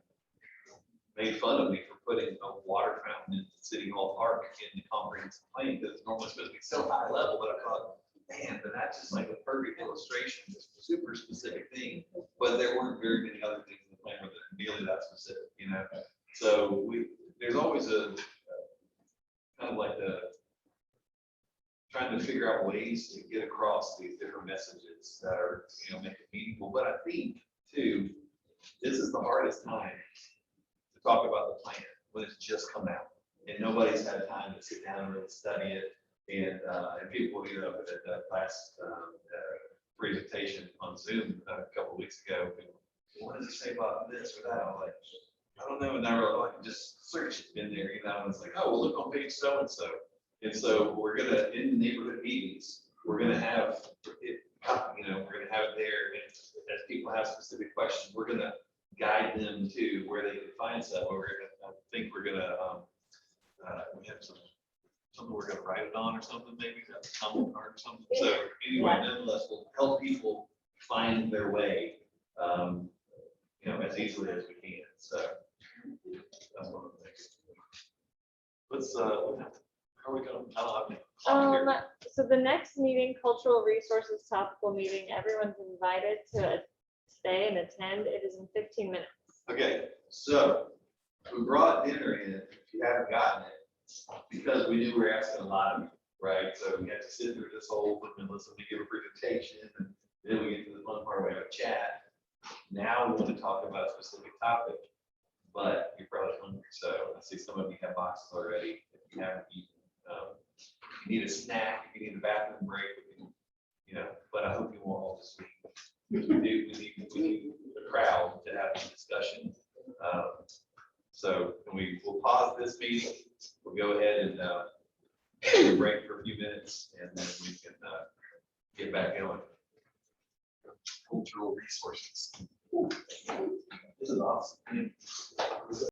made fun of me for putting a water fountain in City Hall Park in the comprehensive plan, because it's normally supposed to be so high level, but I thought, man, but that's just like a perfect illustration, it's a super specific thing, but there weren't very many other things in the plan that are really that specific, So there's always a kind of like trying to figure out ways to get across these different messages that are, make it meaningful, but I think too, this is the hardest time to talk about the plan when it's just come out and nobody's had time to sit down and really study it. And people, at that last presentation on Zoom a couple of weeks ago, what does it say about this or that? I'm like, I don't know. And I really like just search it in there, and it's like, oh, well, look on page so and so. And so we're gonna, in the neighborhood meetings, we're gonna have it, we're gonna have it there. And as people have specific questions, we're gonna guide them to where they can find stuff. I think we're gonna, we have something we're gonna write it on or something, maybe a comment card or something. So anyway, nonetheless, we'll help people find their way, as easily as we can. So that's one of the things. Let's, how are we going? I don't have any clock here. So the next meeting, cultural resources topical meeting, everyone's invited to stay and attend. It is in 15 minutes. Okay, so we brought dinner in, if you haven't gotten it, because we knew we were asking a lot of you, right? So we had to sit through this whole thing and listen to give a presentation, and then we get to the fun part where we have a chat. Now we want to talk about a specific topic, but you're probably hungry, so I see some of you have boxes already. If you haven't eaten, if you need a snack, if you need a bathroom break, but I hope you won't all just leave. Because we need the crowd to have a discussion. So we'll pause this meeting. We'll go ahead and take a break for a few minutes, and then we can get back going. Cultural resources. This is awesome.